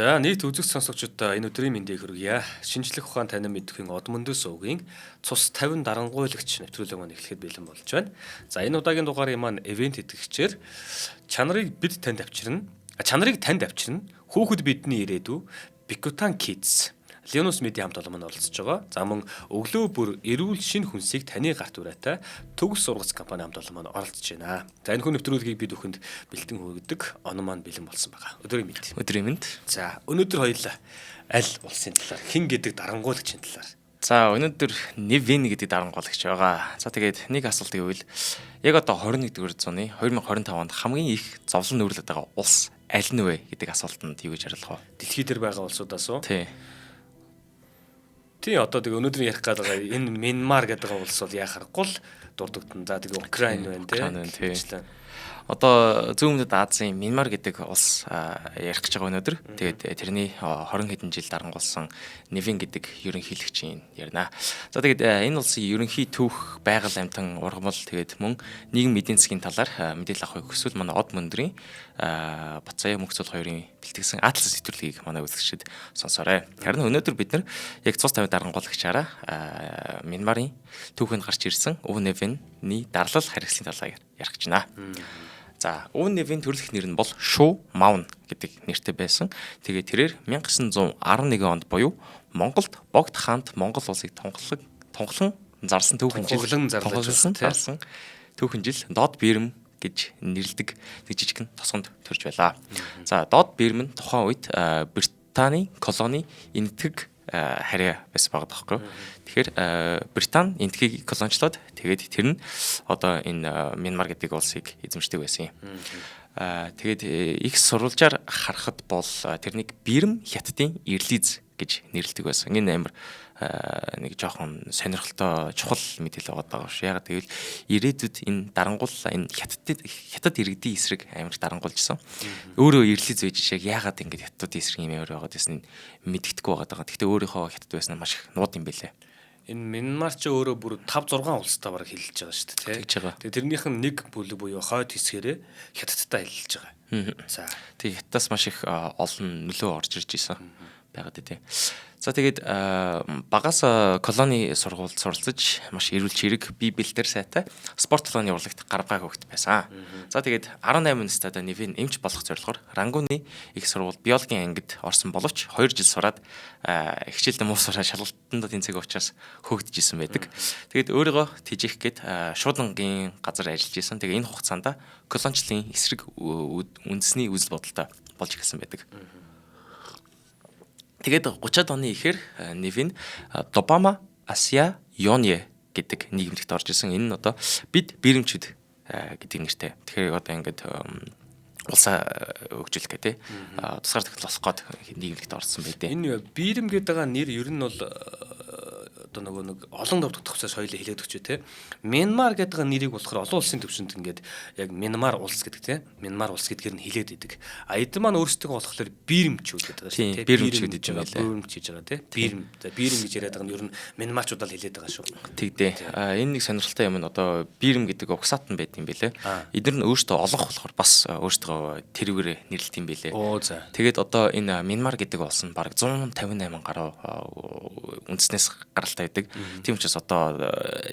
За нийт үзэгч сонсогчдод энэ өдрийн мэндийг хүргье. Шинжлэх ухаан танин мэдхийн Одмондос өвгийн цус 50 дарангуйлагч нэвтрүүлэг маань эхлэхэд бэлэн болж байна. За энэ удаагийн дугаарын маань ивент идэвхчээр чанарыг танд авчирна. Хүүхэд бидний ирээдүй Bikutan Kids Linus Media хамт олон маань оролцож байгаа. За мөн өглөө бүр эрүүл шинэ хүнсийг таны гарт ураатай төгс сургац компани хамт олон маань оролцож байна. За энэ хүн нэвтрүүлгийг бид бүхэнд бэлтэн хүргэдэг он маань бэлэн болсон байгаа. Өдрийн мэнд. Өдрийн мэнд. За өнөөдөр хоёулаа аль улсын талаар хэн гэдэг дарангуйлагчийн талаар. За өнөөдөр Nivin гэдэг дарангуйлагч байгаа. За тэгээд нэг асуулт гэвэл яг одоо 21-р зууны 2025 онд хамгийн их зовлон нүүрлээд байгаа улс аль нь вэ гэдэг асуултанд юу гэж хариулах вэ? Дэлхий дээр байгаа улсуудаас уу? Тий, одоо тэгээ өнөөдөр ярих гээд байгаа энэ Myanmar гэдэг улс бол яхахгүй л дурддагтан. За тэгээ Украин байна тий. Одоо зүүн өмнөд Азийн Myanmar гэдэг улс ярих гэж байгаа өнөөдөр. Тэгээд тэрний 20 хэдэн жил дарангуулсан Nivin гэдэг ерөнхийлөгчийн ярина. За тэгээд энэ улсын ерөнхий түүх, байгаль амтан, ургамал тэгээд мөн нийгэм эдийн засгийн талаар мэдээлэл авахыг хүсвэл манай Одмондрын Бацаа Мөнхцөл хоёрын бэлтгэсэн Атлас нэвтрүүлгийг манай үзэгчид сонсоорой. Харин өнөөдөр бид нар яг цус 50 дарангуулагчаараа Myanmar-ын түүхэнд гарч ирсэн Өв Nivin-ний дарлал харгислын талаар ярих гэж байна. За, Өв Nivin төрөлх нэр нь бол Shu Maun гэдэг нэртэй байсан. Тэгээд тэрээр 1911 онд буюу Монголд Богд хаант Монгол улсыг тунхлан зарсан түүхэн жил Дод Бирм гэж нэрлэдэг жижигхэн тосгонд төрж байлаа. За, Дод Бирм нь тухайн үед Британий колони энэтхэг харьяа байсан байгаа даахгүй. Тэгэхээр Британи энэтхгийг колоничлоод тэгээд тэр нь одоо энэ Myanmar гэдэг улсыг эзэмшдэг байсан юм. Тэгээд их сурвалжаар харахад бол тэрнийг Бирм хятадын Ирлиз гэж нэрлэдэг байсан. Энэ амар нэг жоохон сонирхолтой чухал мэдээлэл байгаа ш. Ягаад гэвэл ирээдүйд энэ дарангуул энэ хятад иргэдийн эсрэг амар дарангуулжсан. Өөрөө Ирлиз байж яг ягаад ингэж хятадын эсрэг юм яваад байгаадсэн мэддэхгүй байгаа. Гэхдээ өөрийнхөө хятад байсан маш их нууд юм бэлээ. Энэ Myanmar ч өөрөө бүр 5-6 улстай бараг хэлж байгаа шүү дээ, тий. Тэгээ тэрнийх нь нэг бүлэг буюу хойд хэсгээрээ хятадтай хэлж байгаа. За тэгээ хятадаас маш их олон нөлөө орж ирж исэн байгаад тий. За тэгээд багаас колони сургуульд суралцаж маш эрүүл чирэг бие бэлтэр сайтай спорт талааны урлагт гаргааг хөгт байсан. За тэгээд 18 настай Nivin эмч болох зорилгоор Рангуны их сургууль биологийн ангид орсон боловч 2 жил сураад хичээлдээ муу сураа шалгалтанд тэнцэх учраас хөөгдөж исэн байдаг. Тэгээд өөрийгөө тижих гээд шуудангийн газар ажиллаж исэн. Тэгээд энэ хугацаанд колончлын эсрэг үндэсний үзэл бодолтой болж эхэлсэн байдаг. Тэгээд 30-аад оны ихээр Nivin Dobama Asia Yonye гэдэг нийгэмлэгт орж ирсэн. Энэ нь одоо бид бирэмчүүд гэдэг нэртэй. Тэгэхээр одоо ингээд улсаа хөгжүүлэх гэдэг тусгаар технологи олох гээд нийгэмлэгт орсон байдэ. Энэ бирэм гэдэг нэр ер нь бол одоо нэг олон давтах төвчөөс хоёлаа хэлээд өгч те. Myanmar гэдэг нэрийг болохоор олон улсын төвшөнд ингээд яг Myanmar улс гэдэг те. Myanmar улс гэдгээр нь хэлээд идэг. Эдгээр маань өөрсдөө болохоор бирэмчүүд гэдэг байгаа шүү те. Бирэмчүүд гэж байна лээ. Бирэмч гэж байгаа те. Бирэм. За бирэм гэж яриад байгаа нь ер нь Myanmarчуудаа л хэлээд байгаа шүү. Тэгдэ. Энэ нэг сонирхолтой юм нь одоо бирэм гэдэг угсаат нь байд юм бэлээ. Эдгээр нь өөрсдөө олонх болохоор бас өөрсдөө тэрүүгээр нэрлэлт юм бэлээ. Тэгээд одоо энэ Myanmar гэдэг улс нь бараг 158 гаруй үндэснээс гаралтай байдаг. Тийм учраас одоо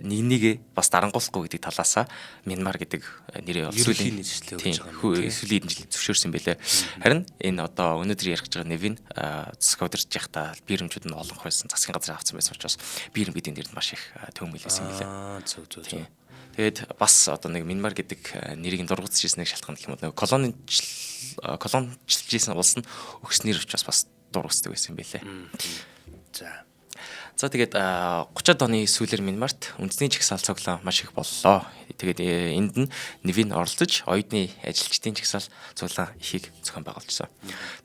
нэгээ бас дарангуулахгүй гэдэг талаасаа Myanmar гэдэг нэрээ сүүлийн нэрлэлтэй болж байгаа. Сүүлийн жил зөвшөөрсөн байлээ. Харин энэ одоо өнөөдөр ярих гэж байгаа Nivin засаг удирдах яхта бирэмчүүд нь олонх байсан засгийн газар авсан байсан учраас бирэм гэдэг нэрд маш их төвөмөлсөн байлээ. Зөв. Тэгээд бас одоо нэг Myanmar гэдэг нэрийг дургуутж ирсэн нэг шалтгаан гэх юм бол колончлж ирсэн улс нь өгснээр учраас бас дургуутдаг байсан юм байлээ. За тэгээд 30-аад оны сүүлээр Myanmarт үндэсний жагсаал цуглаан маш их боллоо. Тэгээд энд нь Nivin оролцож оюутны ажилчдын жагсаал цуглаан ихийг зохион байгуулжсэн.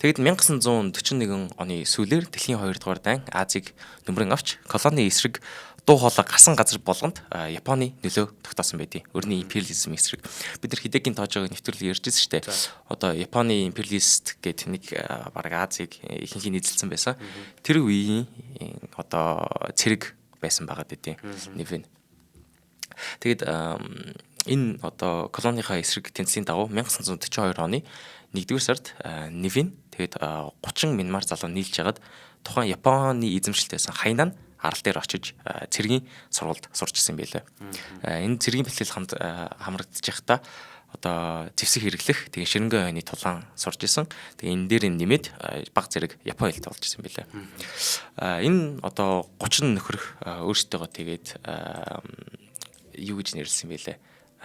Тэгээд 1941 оны сүүлээр дэлхийн 2 дугаар дайн Азийг нөмрөн авч колони эсрэг дуу хоолой гарсан газар болгонд Японы нөлөө тогтоосон байдیں۔ Өөрний империализм эсрэг бид нар Хидэкийн тоожог нэвтрүүлэг ярьжсэн шүү дээ. Одоо Японы империалист гэдэг нэг бараг Азийг ихэнх нийцэлсэн байсан. Тэр үеийн одоо цэрэг байсан байгаа дээ Nivin. Тэгэд энэ одоо колонийнхаа эсрэг тэнцлийн дагуу 1942 оны 1-р сард Nivin Тэгээд 30 Мянмар залуу нийлж ягаад тухайн Японы эзэмшилтэйсэн Хайнан арал дээр очиж цэргийн сургуульд сурч ирсэн байлээ. Энэ цэргийн бэлтгэл хамрагдчих байхдаа одоо зэвсэг хэрэглэх тэгээ ширэнгэн хойны тулаан сурч исэн. Тэгээ энэ дээр нэмээд баг зэрэг Япон хэлтэй болж исэн байлээ. Энэ одоо 30 нөхөр өөрсдөө тэгээд юу гэж нэрлсэн байлээ.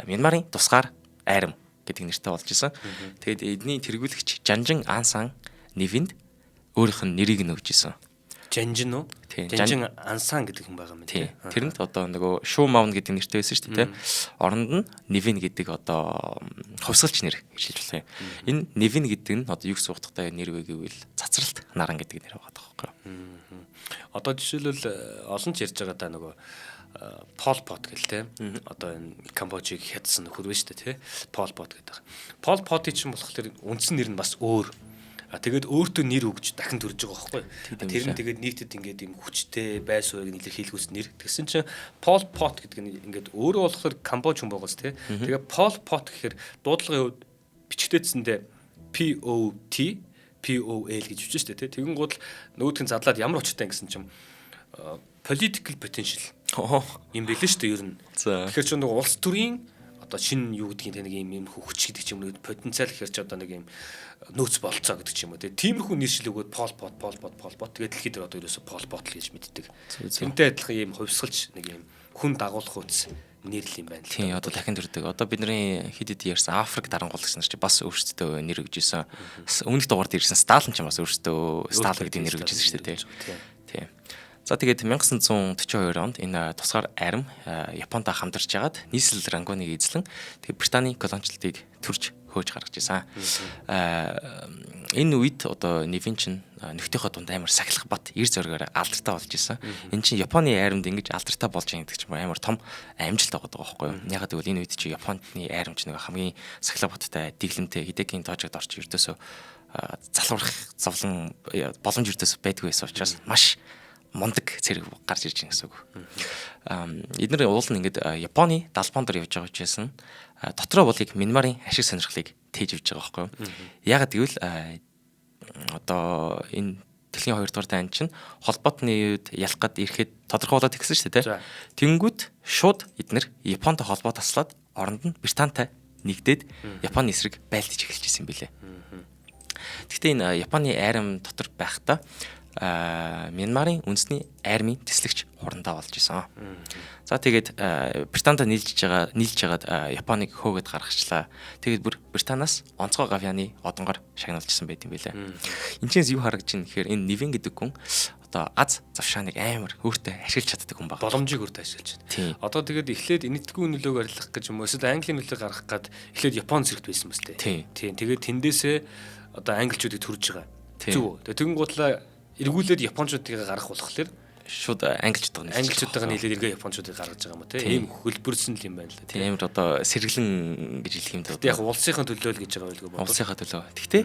Мянмарын тусгаар айрам гэдэг нэртэй болж исэн. Тэгээд эдний тэргүүлэгч Жанжин Ансан Нэвинд өөрийнх нь нэрийг нь өгч исэн. Жанжин уу? Жанжин Ансан гэдэг хүн байгаа юм тийм. Тэрэнд одоо нөгөө Шу Маун гэдэг нэртэй байсан шүү дээ. Оронд нь Нэвин гэдэг одоо хувьсгалч нэр гэж хэлж байна. Энэ Нэвин гэдэг нь одоо юу гэсэн утгатай нэр вэ гэвэл цацралт наран гэдэг нэр байгаа байхгүй юу? Одоо жишээлбэл олон ч ярьж байгаа та нөгөө Пол Пот гэл те. Одоо энэ Камбожийг хядсан нөхөр байна шүү дээ те. Пол Пот гэдэг. Пол Потын чинь болохоор үндсэн нэр нь бас өөр. Тэгээд өөртөө нэр өгч дахин төрж байгаа байхгүй. Тэр нь тэгээд нийтэд ингээд юм хүчтэй бай суурийг илэрхийлгүүс нэр. Тэгсэн чинь Пол Пот гэдэг нь ингээд өөрөө болохоор Камбож хүн байгаас тий. Тэгээд Пол Пот гэхээр дуудлагын хувьд бичигдээдсэндээ POT POL гэж бичсэн шүү дээ тий. Тэгэн гол нөгөөдхөн задлаад ямар очтой гэсэн чинь political potential юм бэлэн шүү дээ ер нь. Тэгэхээр ч нэг улс төрийн одоо шинэ юу гэдгийг нэг юм хүч гэдэг ч юм уу потенциал гэхэр ч одоо нэг юм нөөц болцоо гэдэг ч юм уу тиймэрхүү нэршил өгөөд Пол Пот тэгээд дэлхийд дээр одоо ерөөсө Пол Пот л гэж мэддэг. Тэнтэй адилхан юм хувьсгалч нэг юм хүн дагуулах үс нэрлэл юм байна. Тийм одоо дахин төрдөг. Одоо бидний хэд ярьсан Африк дарангуулагч нар чи бас өөрсдөө нэр өгж исэн. Өмнөх дугаард ирсэн Сталин ч бас өөрсдөө Сталин гэдэг нэр өгж исэн шүү дээ. Тийм. За тэгээд 1942 онд энэ тусгаар айрам Японтай хамтарч ягаад нийслэл Рангуныг эзлэн тэгээд Британий колоничлалтыг төрж хөөж гаргаж ирсэн. Энэ үед одоо Нэвин чинь нөхдийнхөө дунд амар сахилах бат эр зоригоор алдартай болж исэн. Энэ чинь Японы айрамд ингэж алдартай болж байгаа гэдэг чинь амар том амжилт байгаа байхгүй юу? Ягаад гэвэл энэ үед чи Японы айрамч нэг хамгийн сахилах баттай дэглэмтэй Хидэкийн тоожод орч ердөөсөө залуурах зовлон боломж ердөөсөө байдгүй байсан учраас маш мундаг цэрэг гарч ирж байгаа гэсэн үг. Эдгээр уул нь ингээд Японы далбаан дээр явж байгаа учраас дотроо болыг Мянмарын ашиг сонирхлыг тээж явж байгаа байхгүй юу? Ягаад гэвэл одоо энэ дэлхийн 2 дугаар дайн чинь холбоотны үед ялах гээд ирэхэд тодорхойлоод тэгсэн шүү дээ. Тэнгүүд шууд эдгээр Японтой холбоо таслаад оронд нь Британтай нэгдээд Японы эсрэг байлдаж эхэлж ирсэн юм билээ. Гэхдээ энэ Японы айрам дотор байхдаа Мянмарын үндэсний армийн тэслэгч хурандаа болж исэн. За тэгээд Британтай нийлж жагаад Японыг хөөгд гаргачлаа. Тэгээд бүр Британаас онцгой гавьяаны одонгоор шагналжсэн байт юм билээ. Энэчнээс юу харагдаж байна гэхээр энэ Нэвин гэдэг хүн одоо аз завшааныг амар өөртөө ашиглаж чаддаг хүн баг. Боломжийг өөртөө ашиглаж байна. Одоо тэгээд эхлээд энэтхүү нөлөөг арилгах гэж юм уу эсвэл Английн нөлөөг гаргах гээд эхлээд Япон зэрэгт байсан мэт дээ. Тийм. Тэгээд тэндээсээ одоо англичуудыг төрж байгаа. Зүг. Тэгэн гутлаа эргүүлээд японочдыг гаргах болохоор шууд англичуудтайгаа нийлээд эргээ японочдыг гаргаж байгаа юм уу тийм хөлбөрсөн юм байна л тийм амар одоо сэргэлэн гэж хэлэх юм даа. Яг улсынхаа төлөө л гэж байгаа байлгүй бод. Улсынхаа төлөө. Гэхдээ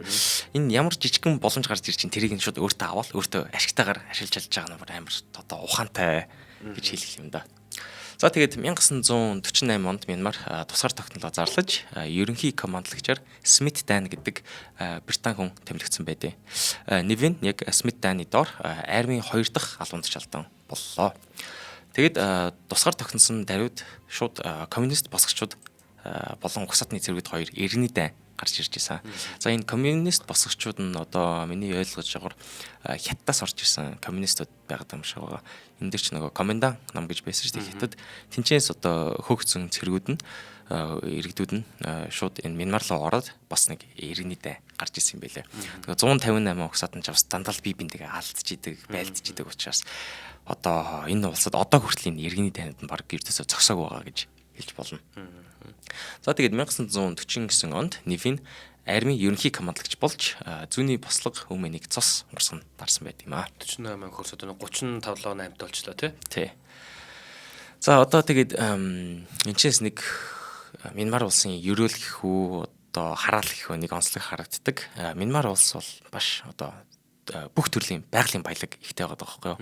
энэ ямар жижигхэн боломж гарч ирж чинь тэрийг нь шууд өөртөө аваад өөртөө ашигтайгаар ашиглаж чадж байгаа нь амар одоо ухаантай гэж хэлэх юм да. За тэгээд 1948 онд Мянмар тусгаар тогтнолоо зарлаж ерөнхий командлагчаар Смит Дайн гэдэг британи хүн тэмлэгдсэн байдэ. Нэвин яг Смит Дайны доор армийн 2 дахь албандч алдан боллоо. Тэгээд тусгаар тогтносон даруйд шууд коммунист босгочуд болон угсаатны цэргүүд 2 эргний дайн гарч ирж байсан. За энэ коммунист босгочуд нь одоо миний ойлгож байгаагаар хятадаас орж ирсэн коммунистууд байгаад юм шиг байгаа. Энэ дэр ч нөгөө комендан нам гэж байсан шүү дээ хятад. Тинчээс одоо хөөгцөн цэргүүд нь иргэдүүд нь шууд энэ Мянмар руу ороод бас нэг эргний дай гарч ирсэн юм байлээ. Тэгээ 158 угсаат нь жавс дандаа би бинтэйгээ алдж идэг, байлдж идэг учраас одоо энэ улсад одоо хүртэл энэ эргний дайнууд нь баг эрдөөсөө зогсоог байгаа гэж хэлж болно. За тэгээд 1949 онд Нэвин армийн ерөнхий командлагч болж зүүнний бослого өмнөнийг цус урсган дарсан байт юм аа. 48 хөрс одоо 35-8 болчлоо тий. За одоо тэгээд энэчээс нэг Мянмар улсын ерөөл гэх үү одоо хараал гэх үү нэг онцлог харагддаг. Мянмар улс бол баш одоо бүх төрлийн байгалийн баялаг ихтэй байгаа байхгүй юу?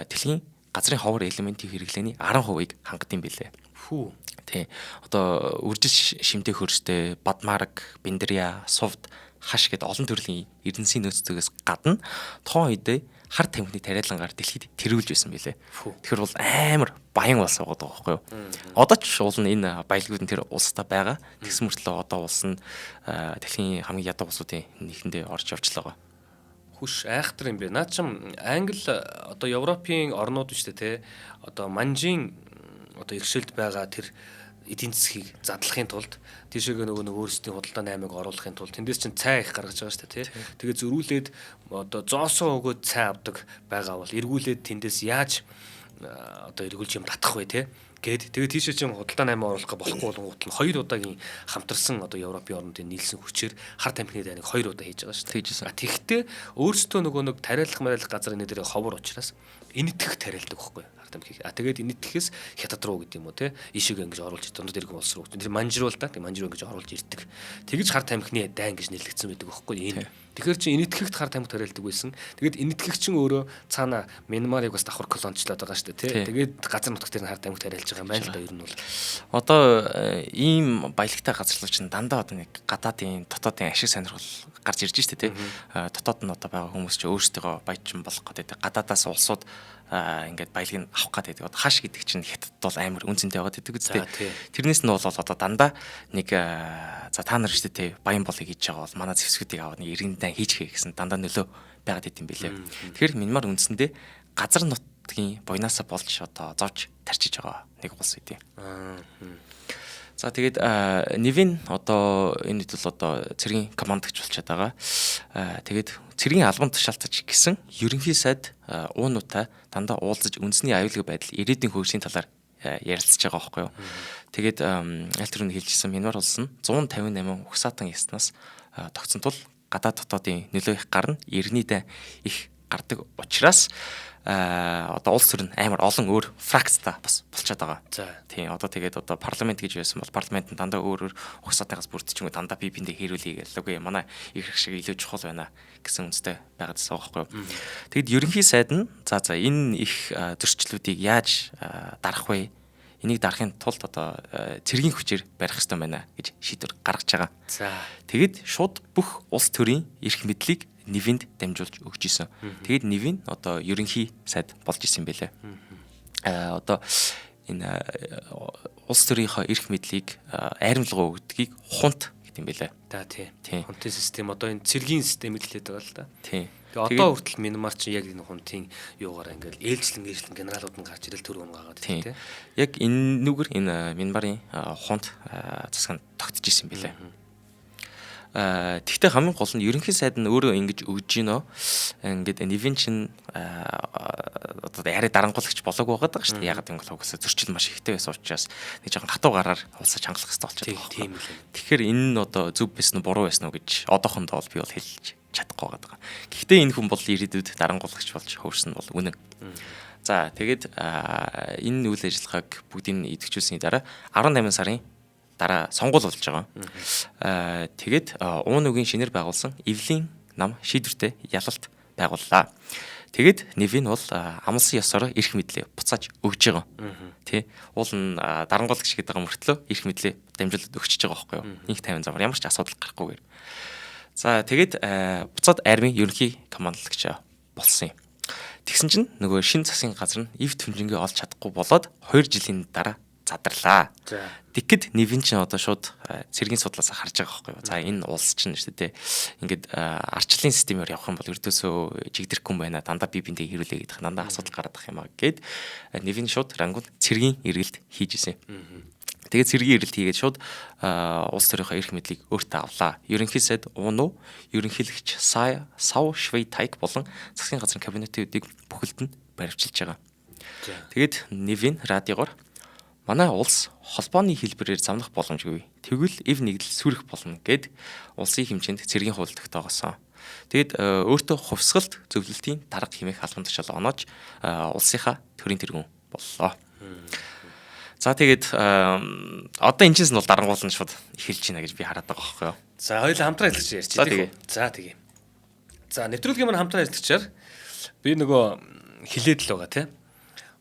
Дэлхийн газрын ховор элементийн хэрэглээний 10%-ийг хангад юм билээ. Тий. Одоо үржил шимтэй хөрстэй Бадмараг, Биндрия, Сувд, хаш гэдэг олон төрлийн эрдэнсийн нөөцлөгөөс гадна тухайн үедээ хар тамхины тариалангаар дэлхийд тэрүүлж байсан билээ. Тэгэхээр бол амар баян улс байгаа байхгүй юу? Одоо ч уул нь энэ баялагууд нь тэр улстай байгаа. Тэгсэн мөртлөө одоо улс нь дэлхийн хамгийн ядуу улсуудын нэгэндээ орж явж байгаа. Хүш айхтар юм бэ. Наад чим Англи одоо Европын орнууд шүү дээ те. Одоо манжийн одоо иргэшилд байгаа тэр эдийн засгийг задлахын тулд тийшээгээ нөгөө өөрсдийн худалдааны аймаг оруулахын тулд тэндээс чинь цай их гаргаж байгаа шүү дээ тий. Тэгээ зөрүүлээд одоо зоосоо өгөөд цай авдаг байгаа бол эргүүлээд тэндээс яаж одоо эргүүлж юм татах вэ тий. Тэгээд тийшээ чинь худалдааны аймаг оруулах болохгүй болонгууд нь 2 удаагийн хамтарсан одоо Европын орнуудын нийлсэн хүчээр хар тамхины дайныг 2 удаа хийж байгаа шүү дээ. Тэгэхдээ өөрсдөө нөгөө нэг тариалах мариалах газар энэ дээр ховор учраас энэтхэх тариалдаг байхгүй. Тэгээд энэтхэхээс хятад руу гэдэг юм уу те ишиг ингэж оруулж дундад иргэн улс руу тэр манжруул да манжруу ингэж оруулж ирдэг. Тэгэж хар тамхины дайн гэж нэрлэгдсэн байдаг байхгүй энэ. Тэгэхээр чи энэтхэхт хар тамхи тариалдаг байсан. Тэгээд энэтхэх чин өөрөө цаана Мянмарыг бас давхар колоничлаад байгаа шүү дээ те. Тэгээд газар нутгт тэр хар тамхи тариалж байгаа юм байна л да ер нь бол. Одоо ийм баялагтай газарлууч нь дандаа одоо нэг гадаадын дотоодын ашиг сонирхол гарч ирж штэ те. Дотоод нь одоо байгаа хүмүүс ч өөрсдөө баячин болох гэдэг. Гадаадаас улсууд ингээд баялаг нь авах гэдэг. Одоо хаш гэдэг чинь хятад бол амар үнцэнтэй байгаа гэдэг үстэй. Тэрнээс нь бол одоо дандаа нэг за та нар штэ те баян болыг хийж байгаа бол манай зэвсгүүдийг аваад нэг иргэн дан хийчихээ гэсэн дандаа нөлөө байгаад идэм билээ. Тэгэхээр Мянмар үндсэндээ газар нутгийн буйнаасаа болж одоо зовж тарчиж байгаа нэг улс үгүй. За тэгээд Невин одоо энэ хэд бол одоо цэргийн командогч болчиход байгаа. Тэгээд цэргийн албан тушаалтч гэсэн ерөнхий сайд уунуудаа дандаа уулзаж үндэсний аюулгүй байдал ирээдүйн хөгжлийн талаар ярилцж байгаа байхгүй юу. Тэгээд аль түрүүнд хэлжсэн Мянмар улс нь 158 угсаатан яснаас тогтсон тул гадаад дотоодын нөлөө их гарна, иргэний дай их гардаг учраас одоо улс төр нь амар олон өөр фракцтай бас болчиход байгаа. За тийм одоо тэгээд одоо парламент гэж байсан бол парламент нь дандаа өөр угсаатайгаас бүрдчихэнгүү дандаа бие биендээ хэрүүлээ гээл үгүй манай их шиг илүү чухал байна гэсэн үндэстэй байгаад байгаа байхгүй юу. Тэгэд ерөнхий сайд нь за энэ их зөрчлүүдийг яаж дарах вэ? Энийг дарахын тулд одоо цэргийн хүчээр барих хэрэгтэй байна гэж шийдвэр гаргаж байгаа. За тэгэд шууд бүх улс төрийн эрх мэдлийг Невинд дамжуулж өгч исэн. Тэгээд Невин одоо ерөнхий сайд болж исэн байлээ. Одоо энэ улс төрийнхөө эрх мэдлийг айрамлага өгдгийг хунт гэдэг юм байлээ. да тий. Хунтын систем одоо энэ цэргийн системийг хэлээд байгаа л да. Тий. Тэгээ одоо хүртэл Мянмар чинь яг энэ хунтын юугаар ингээл ээлжлэн генералууд нь гарч ирэл төр унгаагаад тий. Яг энэ нүгэр энэ Мянмарын хунт засаг нь тогтож исэн байлээ. Тэгтээ хамгийн гол нь ерөнхий сайд нь өөрөө ингэж өгж гинөө. Ингээд Невин чин одоо яриа дарангуулагч болоог байгаа шүү дээ. Ягаад гэвэл угсаа зөрчил маш ихтэй байсан учраас нэг жоохон хатуу гараар улсаа чангалах хэрэгтэй болчиход байгаа. Тийм л. Тэгэхээр энэ нь одоо зөв байсан уу буруу байсан уу гэж одоохондоо бол би бол хэлж чадахгүй байгаа. Гэхдээ энэ хүн бол ирээдүйд дарангуулагч болж хөрсөн бол үнэн. За тэгээд энэ үйл ажиллагааг бүгдийг идэвхжүүлсэний дараа 18 сарын дараа сонгуул болж байгаа. Тэгээд уун үгийн шинээр байгуулсан эвлийн нам шийдвэртэй ялалт байгууллаа. Тэгэд Невин бол амлсан ёсоор эрх мэдлээ буцааж өгж байгаа. Тэ уул нь дарангуулагч гэдэг байгаа мөртлөө эрх мэдлээ дамжуулаад өгчөж байгаа байхгүй юу? Нэг 50 замаар ямар ч асуудал гарахгүйгээр. За тэгэд буцаад армийн ерөнхий командлагч болсон юм. Тэгсэн чинь нөгөө шин засгийн газар нь эв төмжингээ олж чадахгүй болоод 2 жилийн дараа задарлаа. Тэгэхэд Невин ч одоо шууд цэргийн судлаасаа харж байгаа байхгүй юу. За энэ улс чинь шүү дээ. Ингээд арчлалын системээр явах юм бол ердөөсөө жигдэрэхгүй байна. Дандаа бие биендээ хэрүүлээ гэдэг дандаа асуудал гараад ах юм аа гэд Невин шууд рангууд цэргийн эргэлт хийж исэн. Тэгээд цэргийн эргэлт хийгээд шууд улс төрийнхөө эрх мэдлийг өөртөө авлаа. Ерөнхий сайд Уну, ерөнхийлөгч Сав Швейтайк болон засгийн газрын кабинетүүдийг бүхэлд нь баривчилж байгаа. Тэгээд Невин радиогоор манай улс холбооны хэлбэрээр замнах боломжгүй. Тэгвэл эв нэгдэл сүрэх болно гэд улсын хэмжээнд цэргийн хууль тогтоогосон. Тэгэд өөртөө хувьсгалт зөвлөлтийн дарга хэмээх албан тушаал оноож улсынхаа төрийн тэргүүн боллоо. За тэгээд одоо энэ чинь бол дарангуулна шууд эхэлж байна гэж би хараад байгаа байхгүй юу. За хоёулаа хамтран хэлж ярьж байгаа. За тэгээ. За нэвтрүүлгийн маань хамтран хэлчихээр би нөгөө хилээд л байгаа тийм.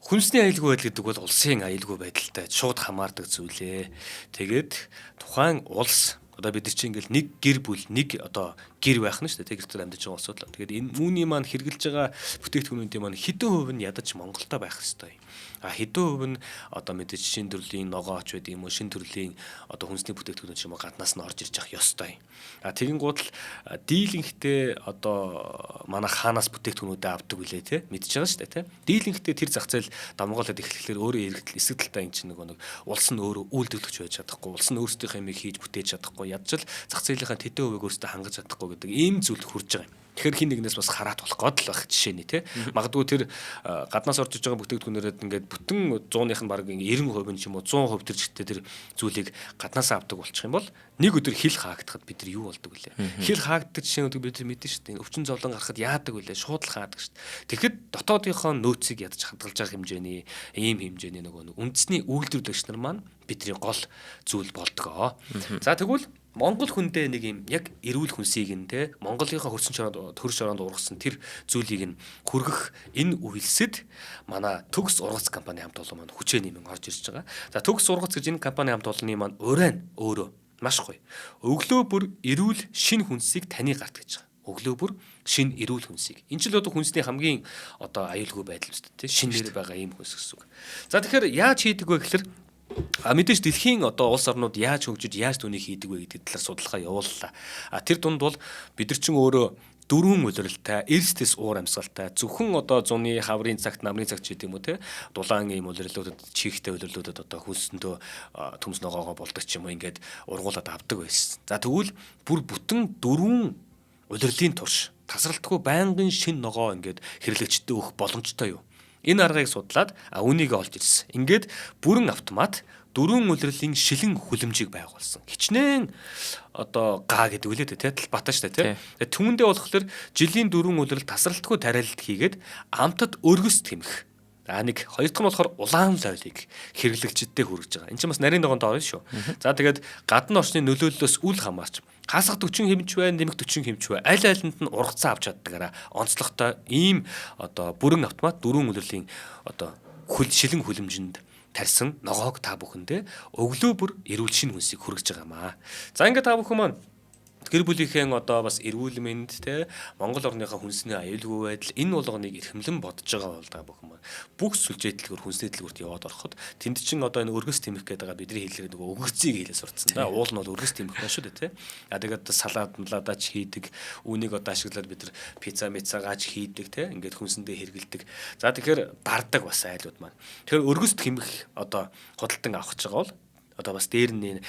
Хүнсний аюулгүй байдал гэдэг бол улсын аюулгүй байдалтай шууд хамаардаг зүйлээ. Тэгээд тухайн улс Одоо бид нар чинь ингээл нэг гэр бүл нэг одоо гэр байх нь шүү дээ. Гэр дотор амьдарч байгаа улсууд л. Тэгээд энэ үүний маань хэрэгжилж байгаа бүтээгдэхүүнүүдийн маань хэдэн хувь нь ядаж Монголда байх ёстой юм. Хэдэн хувь нь одоо мэдээж шин төрлийн ногооч байд юм уу, шин төрлийн одоо хүнсний бүтээгдэхүүн ч юм уу гаднаас нь орж ирж явах ёстой юм. Тэгин гутал дийлэнхтэй одоо манай хаанаас бүтээгдэхүүнүүдээ авдаг үлээ те мэдж байгаа шүү дээ те. Дийлэнхтэй тэр зах зээл давмгаалаад эхлэхээр өөрөө эргэтэл эсрэг талдаа эн чинь нэг улс нь өөрөө үйлдвэрлэж байж чадахгүй, улс нь өөрсдийнхээ юмыг хийж бүтээж чадахгүй, ядчил зах зээлийнхаа тэдэн хувийг өөрсдөө хангаж чадахгүй гэдэг ийм зүйл хурж байгаа юм. Тэгэхээр хин нэгнээс бас хараат болох гол байх жишээ нь тий. Магадгүй тэр гаднаас орж иж байгаа бүтээгдэхүүнээрээ ингээд бүтэн 100-ных нь баг 90% нь ч юм уу 100% тэр жигтэй тэр зүйлийг гаднаас авдаг болчих юм бол нэг өдөр хил хаагдахад бид нар юу болдог вүлээ. Хил хаагддаг жишээнүүдийг бид нар мэдэн шүү дээ. Өвчин зовлон гарахад яадаг вүлээ. Шууд л хаадаг шүү дээ. Тэгэхэд дотоодынхоо нөөцийг ядаж хадгалж байгаа хэмжээний ийм хэмжээний нөгөө үндэсний үйлдвэрлэгч нар маань бидний гол зүйл болдгоо. За тэгвэл Монгол хүндээ нэг юм яг эрүүл хүнсийг нь те Монголынхаа хөрсөн чороонд төрш ороонд ургасан тэр зүйлийг нь хүргэх энэ үйлсэд манай Төгс ургац компани хамт олон маань хүчээ нэмэн орж ирж байгаа. За Төгс ургац гэж энэ компани хамт олонны маань урайн өөрөө маш гоё. Өглөө бүр эрүүл шин хүнсийг таны гарт гэж байгаа. Өглөө бүр шин эрүүл хүнсийг. Энэ ч л одоо хүнсний хамгийн одоо аюулгүй байдал үстэй те шинээр байгаа ийм хүнс гэсэн үг. За тэгэхээр яаж хийдэг вэ гэхээр мэдээж дэлхийн одоо улс орнууд яаж хөгжиж яаж түүнийг хийдэг вэ гэдэг талаар судалгаа явууллаа. Тэр дунд бол бид нар чинь өөрөө дөрвөн улиралтай, эрсдэс уур амьсгалтай зөвхөн одоо зуны хаврын цагт, намрын цагт ч гэдэг юм уу те дулаан ийм улирлуудад чихтэй улирлуудад одоо хөлсөндөө төмс ногоогоо болдог ч юм уу ингээд ургуулад авдаг байсан. За тэгвэл бүр бүтэн дөрвөн улирлын турш тасралтгүй байнгын шин ногоо ингээд хэрэглэгчдэд өгөх боломжтой юу? Энэ аргыг судлаад үүнийг олж ирсэн. Ингээд бүрэн автомат дөрвөн улирлын шилэн хүлэмжийг байгуулсан. Хичнээн одоо га гэдэг үлээд те батаа штэ те. Түүндээ болохоор жилийн дөрвөн улирал тасралтгүй тариалт хийгээд амтад өргөс тэмэх. Нэг хоёр дахь нь болохоор улаан лойлыг хэрэглэгчдэд хүргэж байгаа. Энд чинь бас нарийн ногоон доо шүү. За тэгээд гадны орчны нөлөөллөөс үл хамаарч хасах 40 хэмж бай, нэмэх 40 хэмж бай. Аль айланд нь ургацсан авч чаддагаараа онцлогтой ийм одоо бүрэн автомат дөрвөн улирлын одоо шилэн хүлэмжинд тарьсан ногоог та бүхэндээ өглөө бүр эрүүл шин хүнсийг хүргэж байгаамаа. За ингээд та бүхэн маань гэр бүлийнхээ одоо бас эрүүл мэнд те Монгол орныхоо хүнсний аюулгүй байдал энэ болгоныг эрхэмлэн бодож байгаа бол та бүхэн маань бүх сүлжээ дэлгүүр хүнсний дэлгүүрт яваад ороход тэнд чинь одоо энэ өргөс тэмэх гэдэг байгаа бидний хэллэг нөгөө өгөгцийг хийлээ сурцсан да уул нь бол өргөс тэмэх байна шүү дээ те тэгээд салаад малаадач хийдэг үүнийг одоо ашиглаад бид нар пицца мицагач хийдэг те ингээд хүнсэндээ хэргэлдэг за тэгэхээр дардаг бас айлууд маань тэгэхээр өргөс тэмэх одоо худалдан авах гэж байгаа бол одоо бас дээр нь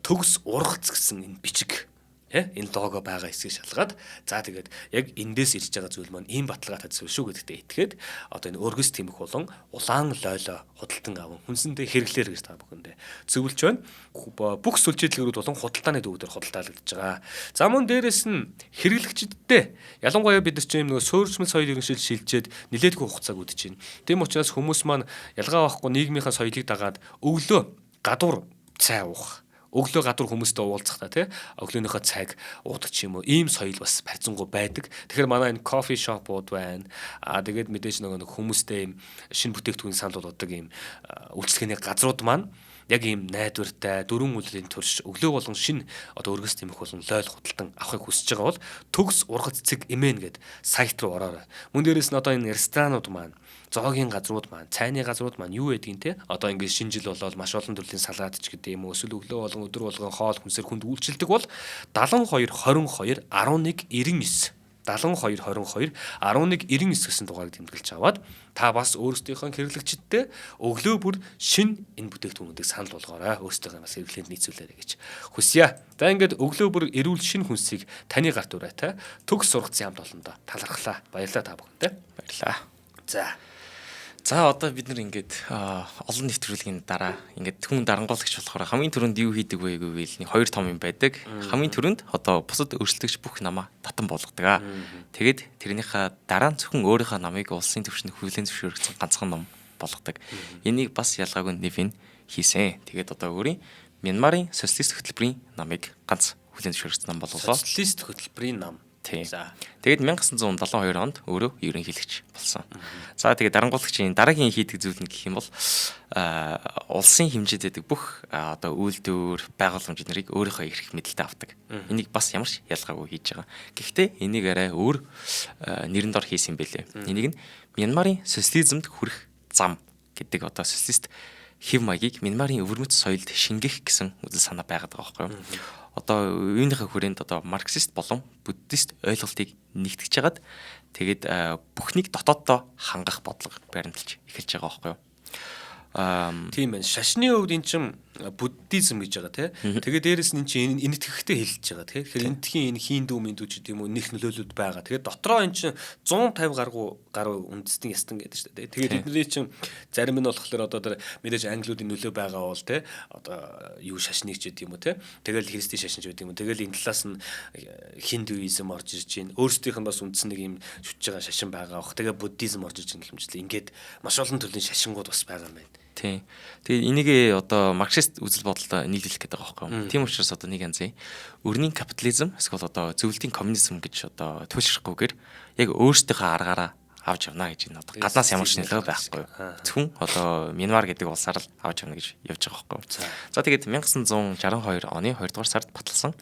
төгс ургац гэсэн энэ бичиг энэ лого байгаа хэсгийг шалгаад за тэгээд яг эндээс ирж байгаа зүйл маань ийм баталгаа татсан шүү гэдэгтээ итгээд одоо энэ өргөс тэмэх болон улаан лойло худалдан аван хүнсэндээ хэрэглээр гэж та бүхэндээ зөвлөж байна. Бүх сүлжээдлэгүүд болон худалдааны дүүгээр худалдаалагдж байгаа. За мөн дээрэс нь хэрэглэгчдэд ялангуяа бид нар чинь нөгөө суурьшмал соёл иргэншил шилжээд нилээдгүй хугацааг үдэж байна. Тийм учраас хүмүүс маань ялгаа авахгүй нийгмийнхаа соёлыг дагаад өглөө гадуур цай уух өглөө гадуур хүмүүстэй уулзах та тий өглөөнийхөө цаг уудаг ч юм уу ийм соёл бас барьцангуй байдаг. Тэгэхээр манай энэ кофе шопууд байна. Тэгээд мэдээж нэг хүмүүстэй ийм шинэ бүтээгдэхүүн санал болгодог ийм үйлчлэгээний газрууд маань яг ийм найдвартай дөрвөн улирын турш өглөө болгон шинэ одоо өргөс тэмэх болон лойл худалдан авахыг хүсэж байгаа бол Төгс ургац цэг эмэн гэд сайт руу ороорой. Мөн дээрээс нь одоо энэ ресторанууд маань зоогийн газрууд маань, цайны газрууд маань юу байдгийг те одоо ингээд шинэ жил болоод маш олон төрлийн салаад ч гэдэг юм уу эсвэл өглөө болгон өдөр болгон хоол хүнсээр хүнд үйлчилдэг бол 72 22 11 99 72 22 11 99 гэсэн дугаарыг тэмдэглэж аваад та бас өөрсдийнхөө хэрэглэгчдэд өглөө бүр шин энэ бүтээгдэхүүнүүдийг санал болгоорой. Өөрсдийнхөө бас хэрэглээнд нийцүүлээрэй гэж хүсье. За ингээд өглөө бүр эрүүл шин хүнсийг таны гарт ураатай Төгс сургацсан хамт олондоо талархлаа. Баярлалаа та бүхэндээ. Баярлалаа. За одоо бид нар ингээд олон нэвтрүүлгийн дараа ингээд хүн дарангуулагч болохоор хамгийн түрүүнд юу хийдэг вэ гэвэл нэг хоёр том юм байдаг. Хамгийн түрүүнд одоо бусад өөрчлөлтөгч бүх намаа татан болгодог. Тэгээд тэрнийхээ дараа нь зөвхөн өөрийнхөө намыг улсын түвшинд хүлээн зөвшөөрөгдсөн ганцхан ном болгодог. Энийг бас ялгаагүй Невин хийсэн. Тэгээд одоо өөрийн Мянмарын социалист хөтөлбөрийн намыг ганц хүлээн зөвшөөрөгдсөн ном болголоо. Социалист хөтөлбөрийн нам. Тийм. За. Тэгээд 1972 онд өөрөө ерөнхийлөгч болсон. За тэгээд дарангуулагчийн дараагийн хийдэг зүйл нь гэх юм бол улсын хэмжээнд байдаг бүх одоо үйлдвэр, байгууламж нарыг өөрийнхөө эрх мэдэлтэй авдаг. Энийг бас ямар ч ялгаагүй хийж байгаа. Гэхдээ энийг арай өөр нэрэн дор хийсэн байлээ. Энийг нь Мянмарын социализмд хүрэх зам гэдэг одоо социалист хэв маягийг Мянмарын өвөрмөц соёлд шингэх гэсэн үзэл санаа байгаад байгаа байхгүй юу? Одоо үүнийхээ хүрээнд одоо марксист болон буддист ойлголтыг нэгтгэж хагаад тэгээд бүхнийг дотооддоо хангах бодлого баримталж эхэлж байгаа байхгүй юу? Тийм байна. Шашны хувьд эн чинь буддизм гэж байгаа тий. Тэгээд дээрэс нь чинь энэтхэхтэй хэлж байгаа тий. Тэгэхээр энэтхийн энэ хиндүү миндүү ч гэдэм үү нэх нөлөөлөлд байгаа. Тэгээд дотроо эн чинь 150 гаруй үндэстэн ястан гэдэг шүү дээ. Тэгээд эдний чинь зарим нь болохоор одоо тэр мэдээж англиудын нөлөө байгаа бол тий. Одоо юу шашныг ч гэдэм үү тий. Тэгэл христийн шашин ч гэдэм үү. Тэгэл энэ талаас нь хиндуизм орж ирж байна. Өөрсдийнх нь бас үндсэн нэг юм шүтж байгаа шашин байгаа бох. Тэгээд буддизм орж ирж байгаа юм хэмжлээ. Ингээд маш олон төрлийн шашингууд бас байгаа юм байна. Тийм. Тэгээд энийг одоо марксист үзэл бодолтой нийлүүлэх гэдэг байгаа байхгүй юу? Тийм учраас одоо нэг янзын өрний капитализм эсвэл одоо зөвлөлтийн коммунизм гэж одоо туйлшрахгүйгээр яг өөрсдийнхөө аргаараа авч явна гэж энэ одоо гаднаас ямар ч нөлөө байхгүй юу? Зөвхөн одоо Мянмар гэдэг улсаар л авч явна гэж явж байгаа байхгүй юу? За тэгээд 1962 оны 2 дугаар сард баталсан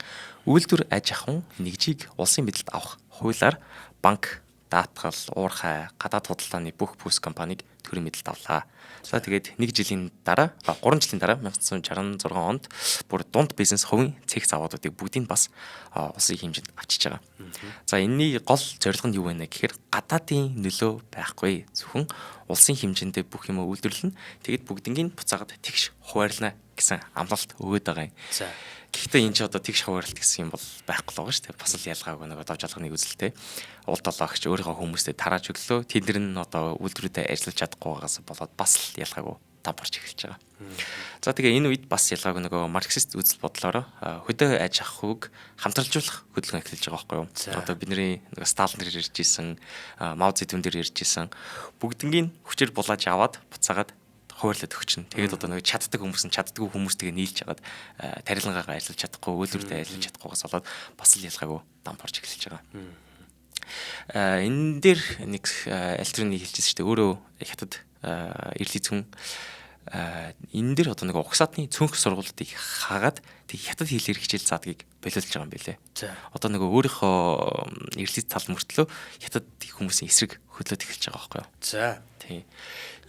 үйлдвэр аж ахуйн нэгжийг улсын мэдэлд авах хуулиар банк, даатгал, уурхай, гадаад худалдааны бүх бүс компанийг төрийн мэдэлд авлаа. За тэгээд 1 жилийн дараа 3 жилийн дараа 1966 онд бүр дунд бизнес хувийн цэг заводуудыг бүгдийг бас улсын хэмжээнд авчиж байгаа. За энэний гол зорилго нь юу вэ гэхээр гадаадын нөлөө байхгүй. Зөвхөн улсын хэмжээндээ бүх юм үйлдвэрлэнэ. Тэгээд бүгднийг буцаагаад тэгш хуваарлана гэсэн амлалт өгöd байгаа юм. За. Гэхдээ энэ ч одоо тэгш хуваарлалт гэсэн юм бол байхгүй л байгаа шүү дээ. Бас л ялгаагүй нэг одоо жалганы үзэлтэй. Улд олоогч өөрийнхөө хүмүүстэй тарааж өглөө. Тэд нар нь одоо үйлдвэрүүдэд ажиллаж чадахгүй байгаас болоод бас л ялгаагүй дампуурч эхэлж байгаа. За тэгээ энэ үед бас ялгаагүй нөгөө марксист үзэл бодлоор хөдөө аж ахуйг хамтралжуулах хөдөлгөөн эхэлж байгаа байхгүй юу? Одоо бидний нөгөө Сталин дээр ирж исэн, Мао Цзэдун дээр ирж исэн бүгднийг хүчээр булааж аваад буцаагаад хуваарлаад өгчнө. Тэгээд одоо нэг чаддаг хүмүүс нь чаддаггүй хүмүүстэйгээ нийлж хагаад тарилгаагаа ажиллаж чадахгүй, үйлдвэртэй ажиллаж чадахгүйгаас болоод бас л ялгаагүй дампуурч эхэлж байгаа. Энэ дээр нэг альтернатив хэлчихсэн шүү дээ. Өөрөө хятад эрлийн цүн энэ дээр одоо нэг угсаатны цөөнх сургуулиудыг хаагаад тэг хятад хэлээр хичээл заадгийг болиулж байгаа юм билэ. Одоо нэг өөрийнхөө эрлийн тал мөртлөө хятад хүмүүсийн эсрэг хөдлөөд эхэлж байгаа байхгүй юу? За. Тийм.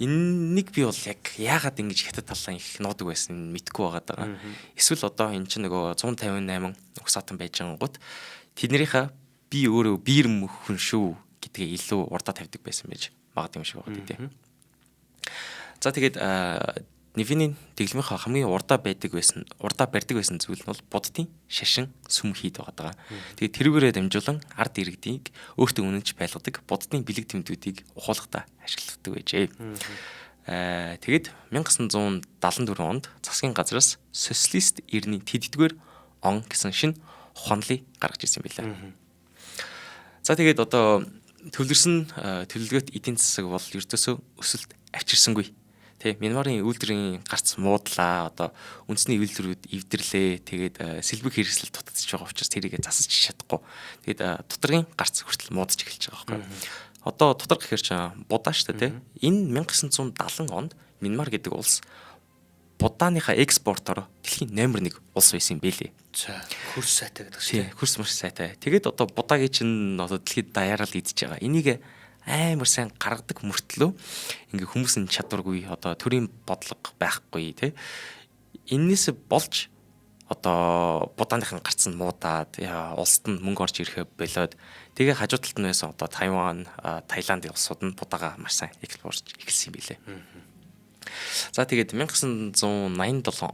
Энийг би бол яг яагаад ингэж хятад талаа их нуудаг байсан мэдэхгүй байгаа. Эсвэл одоо эн чинь нөгөө 158 угсаатан байж байгаа гот тэднэрийнхээ би өөрөө биер мөхөн шүү гэдгээ илүү урдаа тавьдаг байсан байж магадгүй юм шиг байна тийм. За тэгээд Невиний дэглэмийнхаа хамгийн урдаа барьдаг байсан зүйл нь бол буддын шашин сүм хийд байгаа. Тэгээд тэрүүгээрээ дамжуулан ард иргэдийг өөртөө үнэнч байлгадаг буддын бэлэг тэмдгүүдийг ухуулгахдаа ашигладаг байжээ. Тэгээд 1974 онд засгийн газраас социалист эрний тэддгээр он гэсэн шинэ ухаанлыг гаргаж ирсэн байлаа. За тэгээд одоо төвлөрсөн төлөвлөгөөт эдийн засаг бол ердөөсөө өсөлт авчирсангүй. Тэ Мянмарын үйлдвэрийн гарц муудлаа одоо үндэсний үйлдвэрүүд эвдэрлээ. Тэгээд сэлбэг хэрэгсэл дутагдж байгаа учраас тэрийг засаж чадахгүй. Тэгээд доторгийн гарц хүртэл муудаж эхэлж байгаа байхгүй. Одоо дотор гэхэр чи будаа шүү дээ. Энэ 1970 онд Мянмар гэдэг улс будааныхаа экспортоор дэлхийн номер 1 улс байсан юм бэлээ. За хөрс сайтай гэдэг шүү дээ. Хөрс маш сайтай. Тэгээд одоо будаагийн чинь одоо дэлхийд даяараа л идэж байгаа. Энийг амар сайн гаргадаг мөртлөө ингээ хүмүүс нь чадваргүй одоо төрийн бодлого байхгүй тий. Энээс болж одоо будааныхан гарцсан муудаад улсад нь мөнгө орж ирэхэ болоод тэгээ хажуу талд нь байсан одоо Тайван, Таиланд улсууд нь будаага маш сайн экспорт эхэлсэн юм билээ. За тэгээд 1987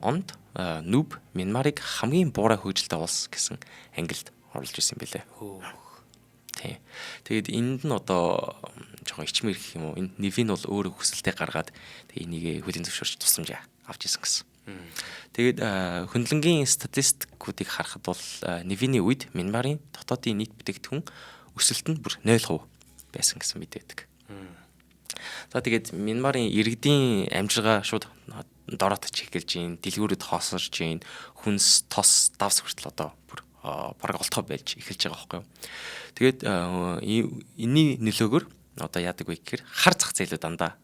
онд Нүб Мянмарыг хамгийн буурай хөгжилтэй улс гэсэн ангилд оруулж ирсэн юм билээ. Тийм. Тэгээд энд нь одоо жоохон ичмэр гэх юм уу. Энэ Невин бол өөрөө хүсэлтэд гаргаад тэгээ энийг хөлийн зөвшөөрч тусламж авч ирсэн гэсэн. Тэгээд хөндлөнгийн статистикуудыг харахад бол Невиний үед Мянмарын дотоодын нийт бүтээгдэхүүн өсөлт нь бүр 0% байсан гэсэн мэдээдэг. За тэгээд Мянмарын иргэдийн амжиргаа шууд дороотож эхэлж гин, дэлгүүрүүд хоосорж гин, хүнс, тос, давс хүртэл одоо бүр бараг олтгой байж эхэлж байгаа байхгүй юу. Тэгээд энэний нөлөөгөөр одоо яадаг вэ гэхээр хар зах зээлүүд дандаа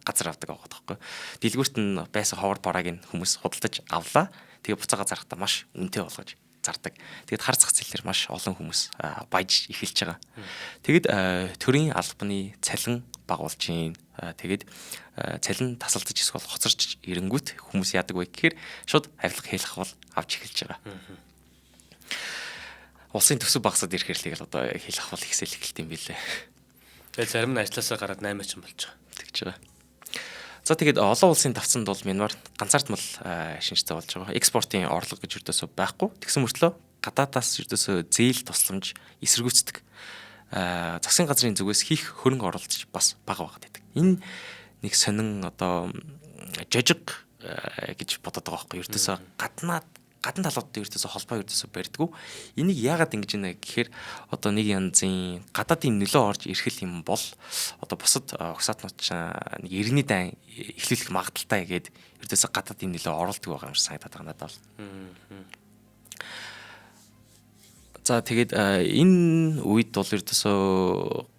газар авдаг байгаа байхгүй юу. Дэлгүүрт нь байсан ховор барааг нь хүмүүс худалдаж авлаа. Тэгээд буцаага зарахтаа маш үнэтэй болгож зардаг. Тэгэд хар зах зээлээр маш олон хүмүүс баяж эхэлж байгаа. Тэгэд төрийн албаны цалин багуулж гин. Тэгэд цалин тасалдаж эсвэл хоцорч ирэнгүүт хүмүүс яадаг вэ гэхээр шууд авилга хийх бол авч эхэлж байгаа. Улсын төсөв багасаад ирэхээр л одоо хийх бол ихсэл эхэлт юм билээ. Тэгээд зарим нь ажилласаа гараад 8 ч болж байгаа. Тэгж байгаа. За тэгээд олон улсын давцанд бол Мянмар ганцаардмал шинжтэй болж байгаа. Экспортын орлого гэж ердөөсөө байхгүй. Тэгсэн мөртлөө гадаадаас ердөөсөө зээл тусламж эсэргүүцдэг. Засгийн газрын зүгээс хийх хөрөнгө оруулалт бас бага байгаад байдаг. Энэ нэг сонин одоо жожиг гэж бодоод байгаа байхгүй. Ердөөсөө гадна талууд ердөөсөө холбоо ердөөсөө барьдгүй. Энийг яагаад ингэж нэ гэхээр одоо нэг янзын гадаадын нөлөө орж ирэх юм бол одоо бусад угсаатнууд нэг иргэний дан эхлүүлэх магадaltaй гээд ердөөсөө гадаадын нөлөө оролдог байгаа юм шиг санагдаад байгаа надад бол. За тэгээд энэ үед бол ердөөсөө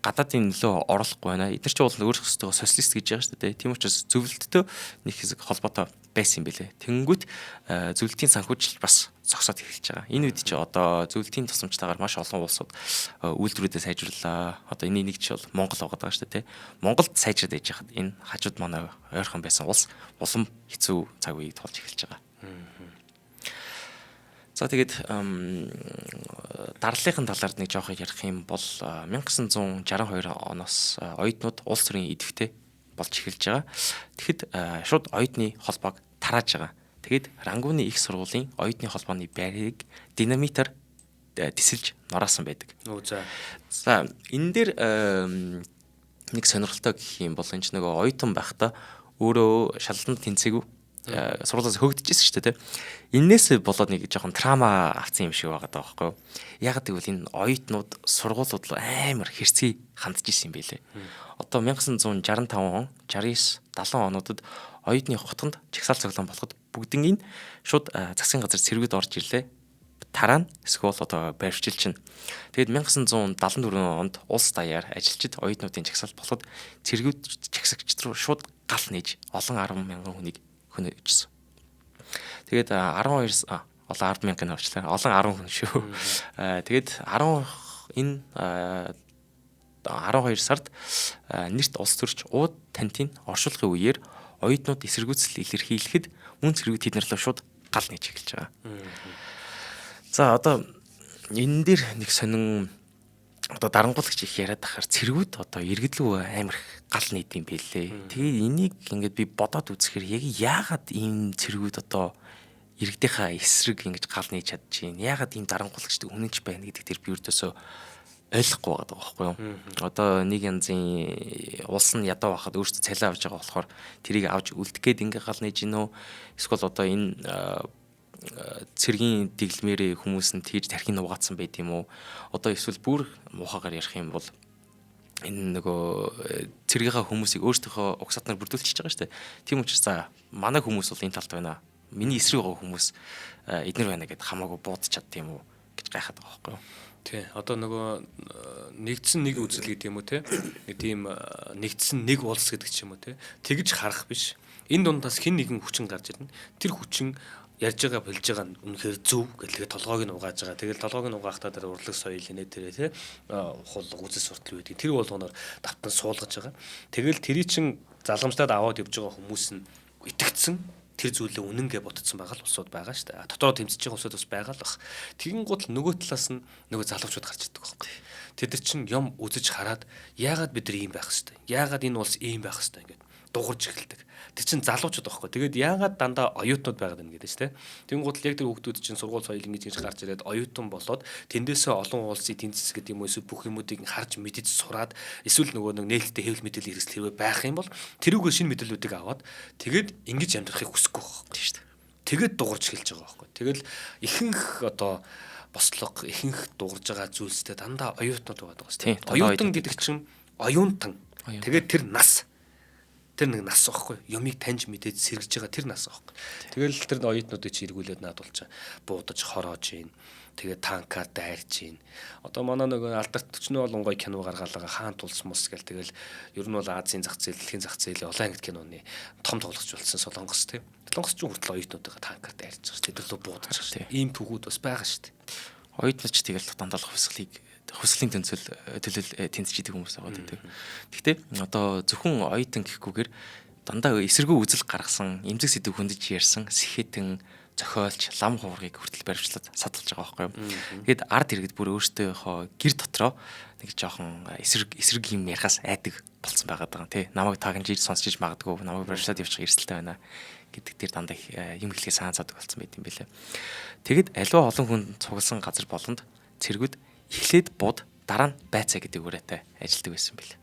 гадаадын нөлөө оруулахгүй байна. Эдгээр чинь бол өөрсдөө социалист гэж байгаа шүү дээ. Тийм учраас зөвлөлттэй нэг хэсэг холбоотой байсан юм билэ. Тэнгүүт зөвлөлтийн санхүүжилт бас зогсоод эхэлж байгаа. Энэ үед чи одоо зөвлөлтийн тусламжтайгаар маш олон улсууд үйлдвэрүүдээ сайжрууллаа. Одоо энэ нэг чи бол Монгол байгаа шүү дээ. Монголд сайжраад ээж хахад энэ хажууд манай ойрхон байсан улс улам хэцүү цаг үеийг тулж эхэлж байгаа. За тэгээд дарлалын талаар нэг жоох ярих юм бол 1962 оноос оюутнууд улс төрийн идэвхтэй болж эхэлж байгаа. Тэгэхэд шууд оюутны холбоог тарааж байгаа. Тэгээд Рангууны их сургуулийн оюутны холбооны байрыг динамитаар тесэлж нураасан байдаг. За энэ дээр нэг сонирхолтой гэх юм бол энэ ч нөгөө оюутан байхдаа өөрөө шалгалтанд тэнцээгүй сургуулиас хөөгдөжсэн шүү дээ. Иннээс болоод нэг жоохон трама авсан юм шиг байгаа даа байхгүй юу? Яг гэвэл энэ оюутнууд сургуулиуд руу амар хэрцгий хандж исэн юм байлээ. Одоо 1965 он, 69, 70 онуудад оюутны хотгонд чагсаал цоглон болоход бүгднийг шууд засгийн газар цэргүүд орж ирлээ. Тараа нь эсвэл одоо барьвчилж чинь. Тэгээд 1974 онд улс даяар ажилчид оюутнуудын чагсаал болоход цэргүүд чагсагчд руу шууд гал нээж олон 10,000 хүнийг хөнөөжсөн. Тэгээд 12 олон 10,000-ын орчлаа. Олон 10 хүн шүү. Тэгээд 12 сард нэрт улс төрч ууд тантын оршуулгын үеэр оюутнууд эсэргүүцэл илэрхийлэхэд мөн цэргүүд тэднэр рүү шууд гал нээж эхэлж байгаа. За одоо энэ дээр нэг сонин одоо дарангуулагч их яриад ахаар цэргүүд одоо иргэдлүү амар гал нийт юм бэлээ. Тэгээд энийг ингээд би бодоод үзэхээр яг яагаад ийм цэргүүд одоо иргэдийнхаа эсрэг ингэж гал нээж чадчихээн. Яагаад ийм дарангуулагчд үнэнч байна гэдэг тэр би өртөөсөө ойлгохгүй байгаа байхгүй юу. Одоо нэг янзын улс нь ядуу байхад өөрсдөө цалин авч байгаа болохоор тэрийг авч үлдэх гээд ингээ гал нээж гинөө. Эсвэл одоо энэ цэргийн дэглэмээрээ хүмүүс нь тийж тархинь угаацсан байт юм уу? Одоо эсвэл бүр муухагаар ярих юм бол энэ нөгөө цэргийнхаа хүмүүсийг өөрсдийнхөө угсаатнаар бүрдүүлчихэж байгаа шүү дээ. Тийм учраас за манай хүмүүс бол энэ талд байна. Миний эсрэг байгаа хүмүүс эднэр байна гэдээ хамаагүй буудаж чадд юм уу гэж гайхаад байгаа байхгүй юу? Тий. Одоо нөгөө нэгдсэн нэг үзэл гэдэг юм уу те? Нэг тийм нэгдсэн нэг улс гэдэг ч юм уу те? Тэгж харах биш. Энэ дундаас хэн нэгэн хүчин гарч ирнэ. Тэр хүчин ярьж байгаа болж байгаа нь үнэхээр зөв гэдэг толгойг нь угааж байгаа. Тэгэл толгойг нь угаахтаа тэр урлаг соёл нэ тэрэ те хул үзэл суртал байдаг. Тэр болгоноор давтан суулгаж байгаа. Тэгэл тэрий чин залгамжтаад аваад явж байгаа хүмүүс нь итгэцэн тэр зүйлээ үнэн гэж бодсон байгаа л улсууд байгаа шүү дээ. Дотороо тэмцэж байгаа улсууд бас байгаа л бах. Тэгин гол нөгөө талаас нь нөгөө залуучууд гарч ирдэг байхгүй. Тэд нар чин юм үзэж хараад яагаад бид нар ийм байх хэвээр. Яагаад энэ улс ийм байх хэвээр ингээд дуурж эхэлдэг. Тэр чин залуучууд байхгүй. Тэгээд яагаад дандаа оюутнууд байгаад байна гэдэг чинь. Тэгин гол яг тэр хүүхдүүд чин сургууль соёл ингэж гарч ирээд оюутан болоод тэндээсээ олон улсын тэнцэс гэдэг юм уу эсвэл бүх юмуудыг харж мэдэж сураад эсвэл нөгөө нэг нээлттэй хэвлэл мэдээлэл хэрэгсэл хэрвээ байх юм бол тэрүүгээ шинэ мэдээллүүдийг аваад тэгээд ингэж амьдрахыг хүсэхгүй байхгүй тийм шүү дээ. Тэгээд дуурж эхэлж байгаа байхгүй. Тэгэл ихэнх одоо бослого ихэнх дуурж байгаа зүйлстэй дандаа оюутнууд байдаг шүү дээ. Оюутан гэдэг чинь оюунтан. Тэгээд тэр нас Тэр нэг нас واخхой. Юмыг таньж мэдээд сэргэж байгаа тэр нас واخхой. Тэгэл тэр оюутнуудыг чи эргүүлээд наадуулж буудаж хороож ийн. Тэгээд танкаар дайрч ийн. Одоо манай нөгөө алдарт төчнөө болон гоё кино гаргаалгаа хаан тулс мус гэл тэгэл ер нь бол Азийн зах зээл, дэлхийн зах зээлийн улаан ангит киноны том тоглогч болсон Солонгос тийм. Солонгос ч хүртэл оюутнуудаа танкаар дайрч байгаа шүү дээ. Тэгэлөө буудаж байгаа шүү дээ. Ийм төвүүд бас байгаа шүү дээ. Оюутнууд ч тэгэл дандаа хувьсгалын төлөөл тэнцэж идэг хүмүүс байгаа гэдэг. Гэхдээ одоо зөвхөн оюутан гэхгүйгээр дандаа эсэргүү үзэл гаргасан, эмзэг сэдв хөндөж ярьсан сэхэтэн зохиолч лам хуургийг хүртэл баримтлаад садалж байгаа байхгүй юу. Тэгэд ард иргэд бүр өөртөөхөө гэр дотроо нэг жоохон эсрэг юм ярихаас айдаг болцсон байгаа даа тий. Намайг тагнаж сонсч магадгүй, намайг баримтлаад явчих эрсдэлтэй байна гэдэг дээр дандаа юм хэлхээ саанцаадаг болцсон байт юм билээ. Тэгэд аливаа олон хүн цугласан газар болонд цэргүүд эхлээд бууд дараа нь байцаа гэдэг үгээрээ ажилладаг байсан билээ.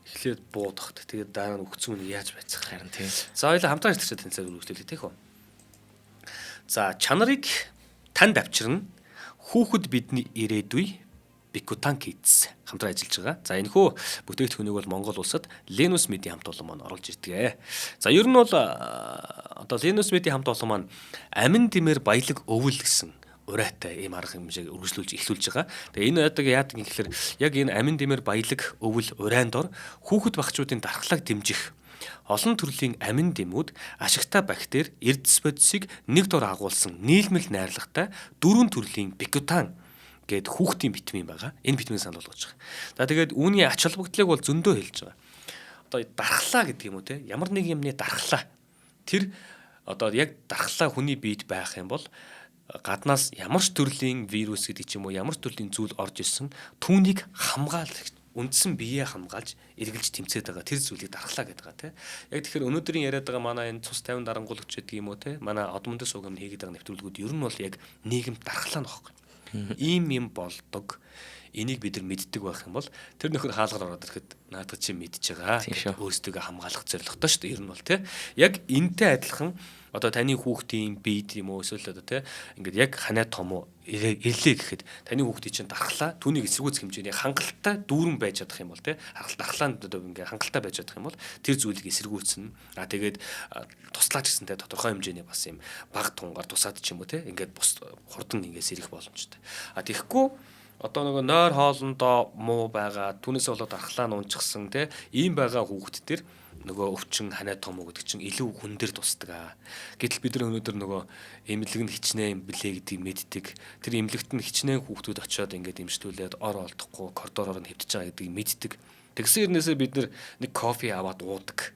Эхлээд буудахт тэгээд дараа нь өгцөн үнийг яаж байцах харин тийм. За хоёлаа хамтаар ирчихсэн тэнцээр үргэлжлүүлээ тийм үү. За чанарыг танд авчирна хүүхэд бидний ирээдүй Bikutan Kids хамтран ажиллаж байгаа. За энэ хөө бүтээгдэхүүнийг бол Монгол улсад Lenus Media хамт олон маань оруулж ирдэг. За ер нь бол одоо Lenus Media хамт олон маань амин димээр баялаг өвөл гэсэн урайтай ийм арга хэмжээг үргэлжлүүлж эхлүүлж байгаа. Тэгээ энэ яадаг юм гэхээр яг энэ амин димээр баялаг өвөл урайнд дор хүүхэд багчуудын дархлааг дэмжих олон төрлийн амин дэмүүд ашигтай бактери, эрдэс бодисыг нэг дор агуулсан нийлмэл найрлагатай 4 төрлийн Bikutan гээд хүүхдийн витамин байгаа. Энэ витамин санал болгож байгаа. За тэгээд үүний ач холбогдлыг бол зөндөө хэлж байгаа. Одоо дархлаа гэдэг юм уу те? Ямар нэг юмны дархлаа. Тэр одоо яг дархлаа хүний биед байх юм бол гаднаас ямар ч төрлийн вирус гэдэг ч юм уу ямар ч төрлийн зүйл орж ирсэн түүнийг хамгаалах үндсэн биеэ хамгаалж эргэлж тэмцээд байгаа тэр зүйлийг дархлаа гэдэг байгаа тийм. Яг тэгэхээр өнөөдрийн яриад байгаа манай энэ цус 50 дарангуулагч гэдэг юм уу тийм. Манай одмондос суугамд хийгээд байгаа нэвтрүүлгүүд ер нь бол яг нийгэмд дархлаа нөхгүй. Ийм юм болдог. Энийг бид нар мэддэг байх юм бол тэр нөхөр хаалгаар ороод ирэхэд наадах чи мэдж байгаа. Өөрсдөө хамгаалах зорилготой шүү дээ ер нь бол тийм. Яг энтэй адилхан одоо таны хүүхдийн биед юм уу эсвэл одоо тийм ингээд яг ханаа том уу ирлээ гэхэд таны хүүхдийн чинь дархлаа түүнийг эсэргүүцэх хэмжээний хангалттай дүүрэн байж чадах юм бол тийм дархлаанд одоо ингээд хангалттай байж чадах юм бол тэр зүйлийг эсэргүүцнэ. Тэгээд туслаач гэсэнтэй тодорхой хэмжээний бас юм баг тунгаар тусаад ч юм уу тийм ингээд бус хурдан ингээс ирэх боломжтой. Тэгэхгүй одоо нөгөө нойр хоолндоо муу байгаа түүнээс болоод дархлаа нь унчихсан тийм ийм байгаа хүүхд төр нөгөө өвчин ханаа том гэдэг чинь илүү хүн дээр тусдаг. Гэтэл бид нар өнөөдөр нөгөө эмнэлэг нь хичнээн блэ гэдгийг мэддэг. Тэр эмнэлэгт нь хичнээн хүүхдүүд очиод ингээд имжтүүлээд ор олдохгүй коридороор нь хэвтэж байгаа гэдгийг мэддэг. Тэгсэн хэрнээсээ бид нар нэг кофе аваад уудаг.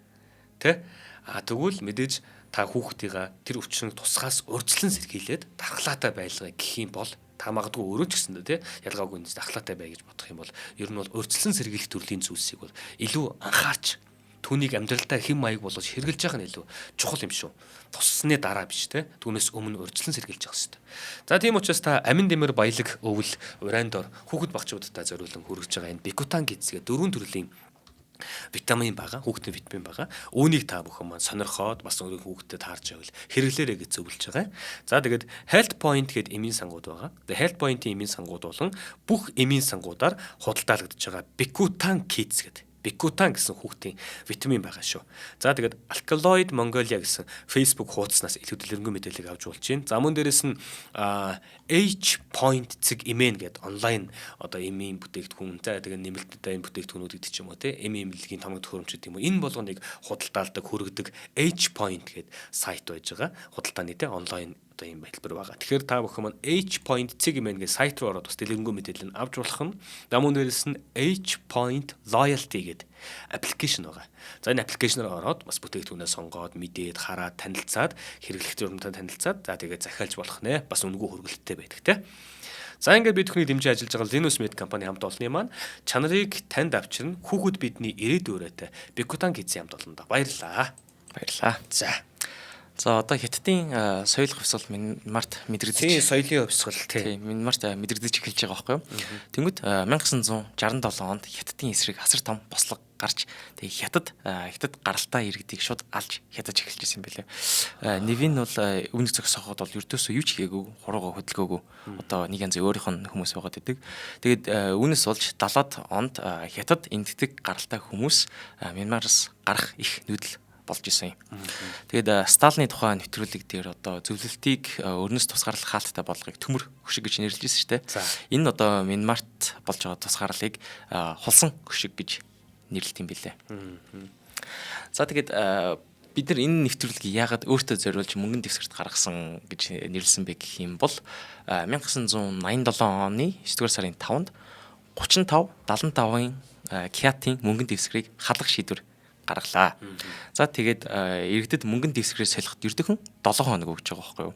Тэ? Тэгвэл мэдээж та хүүхдийнхаа тэр өвчнөд тусгаас урьдчилан сэргийлээд дархлаатай байлгая гэх юм бол та магадгүй өөрөө ч гэсэн тий ялгаагүй дархлаатай бай гэж бодох юм бол ер нь бол урьдчилан сэргийлэх төрлийн зүйлсийг бол илүү анхаарч түүнийг амьдралдаа хэм маяг болгож хэрглэж байгаа нь илүү чухал юм шүү. Туссны дараа биш те. Түүнээс өмнө урьдчилан сэргийлж явах хэрэгтэй. За тийм учраас та амин дэмэр баялаг өвөл урайнд дор хүүхэд багчуудтай зориулан хүргэж байгаа энэ Bikutan Kids гэх 4 төрлийн витамин байгаа, хүүхдийн витамин байгаа. Үүнийг та бүхэн маань сонирхоод бас өөрийн хүүхдэд таарч байвал хэрэглээрэй гэж зөвлөж байгаа. За тэгээд Health Point гэдэг эмийн сангууд байгаа. Тэгээд Health Point-ийн эмийн сангууд болон бүх эмийн сангуудаар худалдаалагдж байгаа Bikutan Kids гэдэг Bikutan гэсэн хүүхдийн витамин байгаа шүү. За тэгээд Alkaloid Mongolia гэсэн Facebook хуудаснаас илүү дэлгэрэнгүй мэдээлэл авч болж байна. За мөн дээрэс нь H Point цэг имэн гэдэг онлайн одоо эмийн бүтээгдэхүүн. За тэгээд нэмэлттэй энэ бүтээгдэхүүнүүд гэдэг ч юм уу те. Эмийн томог төхөөрөмж гэдэг юм уу. Энэ болгоныг худалдаалдаг хүргэдэг H Point гэдэг сайт байж байгаа. Худалдааны те онлайн одоо юм хэлбэр байгаа. Тэгэхээр та бүхэн маань H Point цэг имэн гэдэг сайт руу ороод бас дэлгэрэнгүй мэдээлэл нь авч болох нь. Дамун дээрээс нь H Point Loyalty гэдэг аппликейшн байгаа. За энэ аппликейшнээр ороод бас бүтээгдэхүүнээ сонгоод мэдээд хараад танилцаад хэрэглэх журамтай танилцаад за тэгээд захиалж болох нэ. Бас үнэгүй хөргөлттэй байдаг те. За ингээд бид бүхний дэмжиж ажиллаж байгаа Lenus Media компани хамт олонны маань чанарыг танд авчирна хүүхэд бидний ирээдүйрээтэй Bikutan Kids хамт олондоо баярлалаа. Баярлалаа. За одоо хятад Хятадын соёлын хувьсгал Мянмарт мэдрэгдэж. Тийм соёлын хувьсгал тийм. Мянмарт мэдрэгдэж эхэлж байгаа байхгүй юу? Тэнгүүд 1967 онд Хятадын эсрэг асар том бослого гарч тэгээ Хятад гаралтай иргэдийг шууд алж хятаж эхэлжсэн юм байлээ. Невин бол өмнөх зогсооход бол ердөөсөө юу ч хийгээгүй, хуруугаа хөдөлгөөгүй. Одоо нэг янз өөрийнх нь хүмүүс байгаад идэг. Тэгээд үүнээс болж 70-ад онд Хятад энддэг гаралтай хүмүүс Мянмараас гарах их нүүдэл болж исэн юм. Тэгээд Сталины тухайн нэвтрүүлэг дээр одоо зөвлөлтийг өрнөс тусгаарлах хаалттай болгохыг төмөр хөшиг гэж нэрлэж ирсэн шүү дээ. Энэ одоо Мянмарт болж байгаа тусгаарлыг хулсан хөшиг гэж нэрлэлт юм билээ. За тэгээд бид нар энэ нэвтрүүлгийг яагаад өөртөө зориулж мөнгөн дэвсгэрт гаргасан гэж нэрлсэн бэ гэх юм бол 1987 оны 9-р сарын 5-нд 75-75-ын Киатын мөнгөн дэвсгэрийг халах шийдвэр гаргалаа. За тэгээд иргэдэд мөнгөн дэвсгэрээс солиход ердөхөн 7 хоног өгч байгаа байхгүй юу.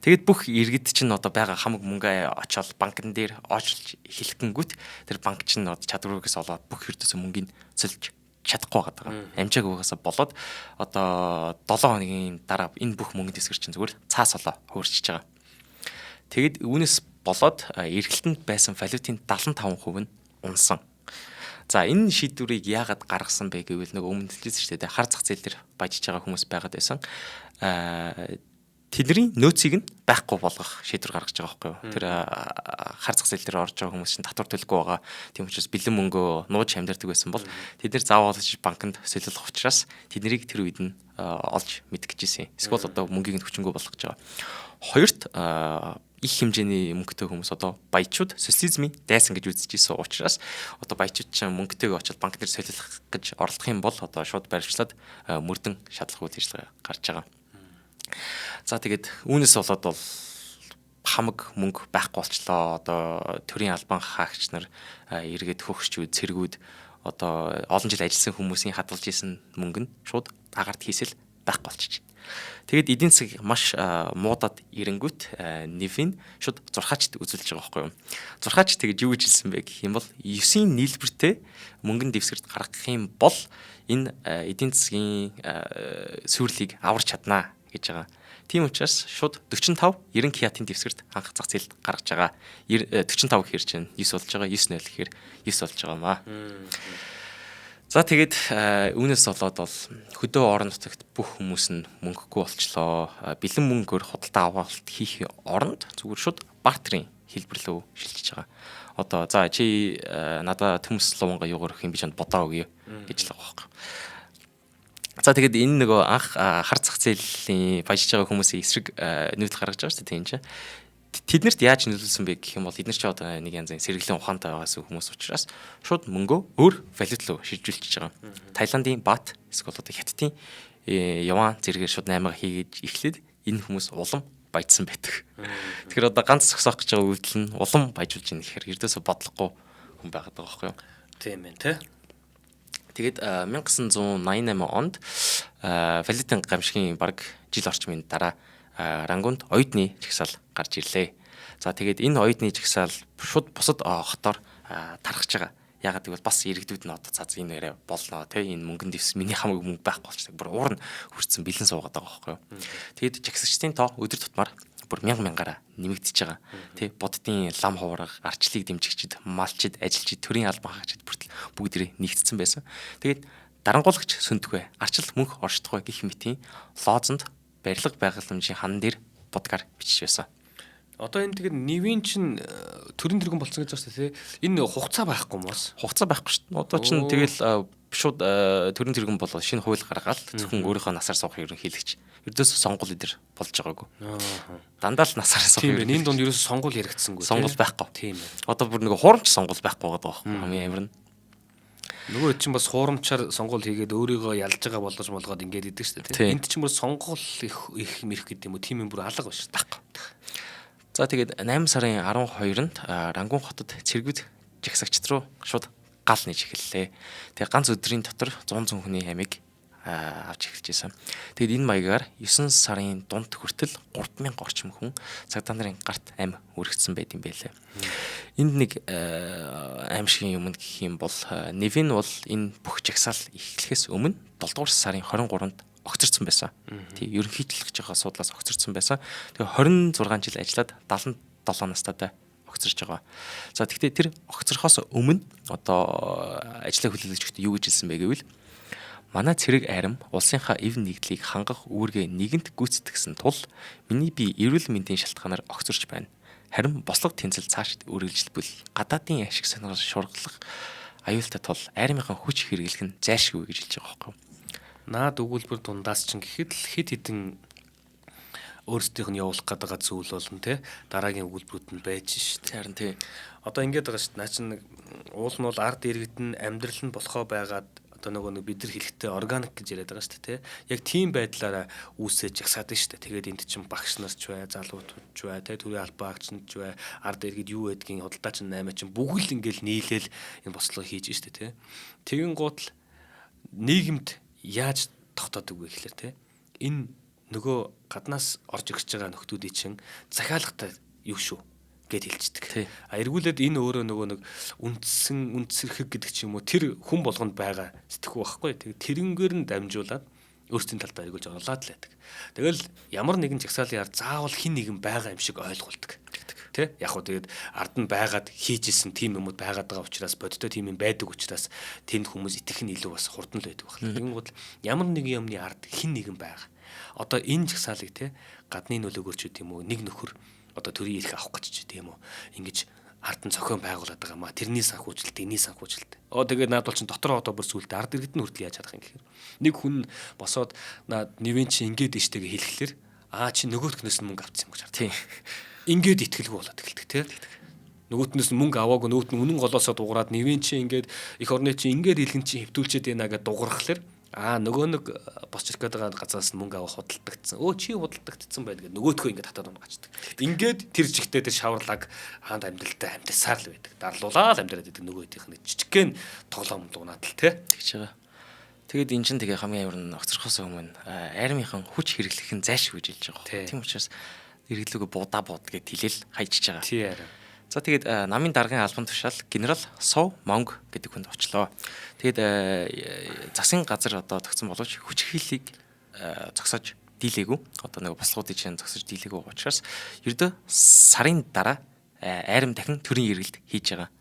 Тэгэд бүх иргэд чинь одоо байгаа хамаг мөнгөө очоод банкн дээр очилж хэлэхэнгүүт тэр банк чинь чадваргаас олоод бүх ердөөсөө мөнгөний сольж чадахгүй байгаа. Амжааг угаасаа болоод одоо 7 хоногийн дараа энэ бүх мөнгөн дэвсгэр чинь зүгээр цаас олоо хөөрчиж байгаа. Тэгэд үүнээс болоод эргэлтэнд байсан валютын 75% нь унсан. За энэ шийдвэрийг яагаад гаргасан бэ гэвэл нөгөө өмнө хэлсэн шүү дээ. Хар зах зээл дээр бажиж байгаа хүмүүс байгаад байсан. Тэдний нөөцийг нь байхгүй болгох шийдвэр гаргаж байгаа байхгүй юу. Тэр хар зах зээл дээр орж байгаа хүмүүс чинь татвар төлөхгүй байгаа. Тийм учраас бэлэн мөнгөө нууж амьдардаг байсан бол тэд нар заавал банкнд солиулах учраас тэднийг тэр үед нь олж мэдэх гэжсэн. Эсвэл одоо мөнгийг нь хүчингү болгож байгаа. Хоёрт их хэмжээний мөнгөтэй хүмүүс одоо баячууд социализмын дайсан гэж үзэж ирсэн учраас одоо баячууд ч мөнгөтэйг очоод банк дээр солиулах гэж оролдох юм бол одоо шууд барьжлаад мөрдөн шатлах үйл ажиллагаа гарч байгаа. За тэгээд үүнээс болоод бол хамаг мөнгө байхгүй болчлоо. Одоо төрийн албан хаагч нар эргээд хөгшчүүд, цэргүүд одоо олон жил ажилласан хүмүүсийн хадгалж исэн мөнгө нь шууд агарт хийсэл байхгүй болчих. Тэгэд эдийн засаг маш муудаад ирэнгүүт Невин шууд зурхаачд үзүүлж байгаа байхгүй юу. Зурхаач тэгж юу гэж хэлсэн бэ гэх юм бол 9-ийн нийлбэртэй мөнгөн дэвсгэрт гаргах юм бол энэ эдийн засгийн сүрлийг аварч чаднаа гэж байгаа. Тийм учраас шууд 45-90 Киатын дэвсгэрт анх зах зээлд гаргаж байгаа. 45 гэхэр чинь 9 болж байгаа, 9-0 гэхэр 9 болж байгаа маа. За тэгээд үүнээс болоод бол хөдөө орон нутагт бүх хүмүүс нь мөнгөгүй болчлоо. Бэлэн мөнгөөр худалдаа авалт хийх оронд зүгээр шууд бартерын хэлбэрлөө шилжиж байгаа. Одоо за чи надад төмс луванга юугаар өгөх юм би чанд бодоо өгье гэж л байгаа байхгүй. За тэгээд энэ нөгөө анх хар зах зээлийн баяжж байгаа хүмүүсийн эсрэг нүүдэл гаргаж байгаа шүү дээ тийм чинь. Тэднэрт яаж нөлөөлсөн бэ гэх юм бол эдгээр ч одоо нэг янзын сэргэлийн ухаантай байгаас хүмүүс учраас шууд мөнгөө өөр валют руу шилжүүлчихэж байгаа. Таиландын бат эсвэл одоо Хятадын юан зэрэгээр шууд 8-ыг хийгээд эхлээд энэ хүмүүс улам баяжсан байдаг. Тэгэхээр одоо ганц зогсоох гэж байгаа үйлдэл нь улам баяжуулж ийн гэхээр ердөөсөө бодлохгүй хүн байгаад байгаа байхгүй юу? Тийм ээ тий. Тэгээд 1988 онд валютын гамшигын баг жил орчмын дараа Рангунд оюутны жагсаал гарч ирлээ. За тэгээд энэ оюутны жагсаал шууд бусад хотоор тархаж байгаа. Ягаад гэвэл бас иргэдүүд нь одоо цааз энэ яриа болно тий энэ мөнгөн дэвс миний хамаг мөнгө байхгүй болчихсон. Бүр уурн хүрсэн бэлэн суугаад байгаа байхгүй юу. Тэгээд жагсагчдын тоо өдөр тутмаар бүр мянгараа нэмэгдэж байгаа. Тий буддын лам хуурга, арчлыг дэмжигчид, малчид, ажилчид, төрийн албан хаагчид бүртэл бүгдээрээ нэгдсэн байсан. Тэгээд дарангуулагч сөндөхвэ, арчил мөнх оршдохвэ гэх мэтийн лозонд барилга байгууламжийн хан дээр будгаар бичиж байсан. Одоо энэ тэгээд Невин чинь төрийн тэргүүн болсон гэж байна шүү дээ. Энэ хугацаа байхгүй юм уу? Хугацаа байхгүй шүү дээ. Одоо чинь тэгэл шууд төрийн тэргүүн болоо шинэ хууль гаргаад зөвхөн өөрийнхөө насаар суух ерөнхийлөгч. Ердөөс сонгуул эдэр болж байгаагүй. Дандаа л насаар суух. Тийм ээ. Энэ дунд ерөөс сонгуул яригдсангүй. Сонгуул байхгүй. Тийм ээ. Одоо бүр нэг хуурамч сонгуул байхгүй байгаа байхгүй. Хамгийн амар нь. Нөгөө чинь бас хуурамчаар сонгуул хийгээд өөрийгөө ялж байгаа болгож молгоод ингээд идэг шүү дээ. Энд чинь бүр сонгуул их мэрх гэдэг юм уу? Тим юм бүр алга байна шүү дээ. За тэгээд 8 сарын 12-нд Рангун хотод цэргүүд жагсагчд руу шууд гал нээж эхэллээ. Тэгээд ганц өдрийн дотор 100 хүний амийг авч эхэлж байсан. Тэгээд энэ маягаар 9 сарын дунд хүртэл 3000 орчим хүн цагдаа нарын гарт ам өргөцсөн байт юм байлээ. Энд нэг аимшигын юм гэх юм бол Невин бол энэ бүх жагсаал эхлэхээс өмнө 7 дугаар сарын 23-нд огцорсон байсан. Тий ерөнхийдөлж байгаа асуудлаас огцорсон байсан. Тэгээ 26 жил ажиллаад 77 настайдаа огцорж байгаа. За тэгтээ тэр огцорхоос өмнө одоо ажлаа хүлээлгэж өгтөө юу гэж хэлсэн бэ гэвэл манай цэрэг арим улсынхаа эв нэгдлийг хангах үүргээ нэгэнт гүйцэтгэсэн тул миний бие эрүүл мэндийн шалтгаанаар огцорч байна. Харин бослого тэнцэл цааш үргэлжилбэл гадаадын ашиг сонирхол шурглах аюултай тул армийнхаа хүч хэрэглэх нь зайлшгүй гэж хэлж байгаа байхгүй юу? Наад өгүүлбэр дундаас ч гэхэд л хид хідэн өөрсдийнх нь явуулах гэдэг зүйл болно те дараагийн өгүүлбэрүүд нь байж шít. Харин тий. Одоо ингэж байгаа шít. Наа чинь уул нь бол ард иргэд нь амьдрал нь болохоо байгаад одоо нэг бид нар хэлэхдээ органик гэж яриад байгаа шүү дээ, тэ. Яг тийм байдлаараа үүсэж жагсаад нь шүү дээ. Тэгээд энд чинь багш нарч бай, залуучууд ч бай, тэ төрийн албаагч нь ч бай, ард иргэд юу байдгийг худалдаач 8 чинь бүгд л ингээл нийлээл энэ бослого хийж шүү дээ, тэ. Тэгин гутал нийгэмд яаж тогтоодог вэ гэхлээр, тэ. Энэ нөгөө гаднаас орж ирж байгаа нөхдүүдийн чинь захиалгатай юу шүү гэд хэлцдэг. Эргүүлээд энэ өөрөө нөгөө нэг үндсэрхэг гэдэг ч юм уу тэр хүн болгонд байгаа сэтгэхүй байхгүй. Тэгээ тэрнгээр нь дамжуулаад өөрсдийн талдаа эргүүлж оруулаад л байдаг. Тэгэл ямар нэгэн жагсаалын ард заавал хин нэгэн байгаа юм шиг ойлгуулдаг. Тэ? Яг хөө тэгээд ард нь байгаад хийжсэн тийм юмуд байгаад байгаа учраас бодтой тийм юм байдаг учраас тэнд хүмүүс итгэх нь илүү бас хурдан л байдаг байна. Тэгэнгүүт ямар нэгэн юмны ард хин нэгэн байгаа. Одоо энэ жагсаалыг те гадны нөлөөгөөр ч гэдэм үү нэг нөхөр одоо төрийн эрх авах гэж ч гэдэм үү ингэж ард нь цохион байгуулад байгаа маа тэрний санхүүжилт энэний санхүүжилт. Тэгээд наад бол чин дотор одоо бүр сүултээ ард иргэд нь хүртэл яаж чадах юм гэхээр нэг хүн босоод наад нэвэн чи ингээд иштэйгээ хэлэхлээр чи нөгөөтгнөөс нь мөнгө авчихсан гэж хардаг. Тийм. Ингээд итгэлгүй болоод эхэлдэг те. Нөгөөтнөөс нь мөнгө аваагүй нөгөөт нь үнэн голоосоо дуурайад нэвэн чи ингээд их орны чи ингээд хэлгэн чи хэвтүүлчихэд байна гэдээ дуурахлаар нөгөө нэг босч ирэх гэдэг газраас мөнгө авах худалдагдсан. Чи худалдагдсан байл гэдэг нөгөөдхөө ингээд татаад унгачдаг. Ингээд тэр жигтэй тэр шаварлаг хаанд амьдралтай амьдсаар л байдаг. Дарлуулаад амьдраад байдаг нөгөөдийнх нь жижигхэн тоглоом дуунаад л тэгж байгаа. Тэгэд эн чинь тэгээ хамгийн амар нь огцрохоос өмнө армийнхан хүч хэрэглэх нь зайлшгүй гэж хэлж байгаа. Тийм учраас эргэлүүгээ буудаа гэд хэлэл хайчиж байгаа. Тий арай. За тэгээд намын даргын албан тушаал генерал Сов Монг гэдэг хүнд очлоо. Тэгээд засгийн газар одоо тогтсон боловч хүч хилийг зогсоож дийлээгүй. Одоо нэг бослогуудын чинь зогсож дийлээгүй учраас ердөө сарын дараа айрам дахин төрийн эргэлт хийж байгаа.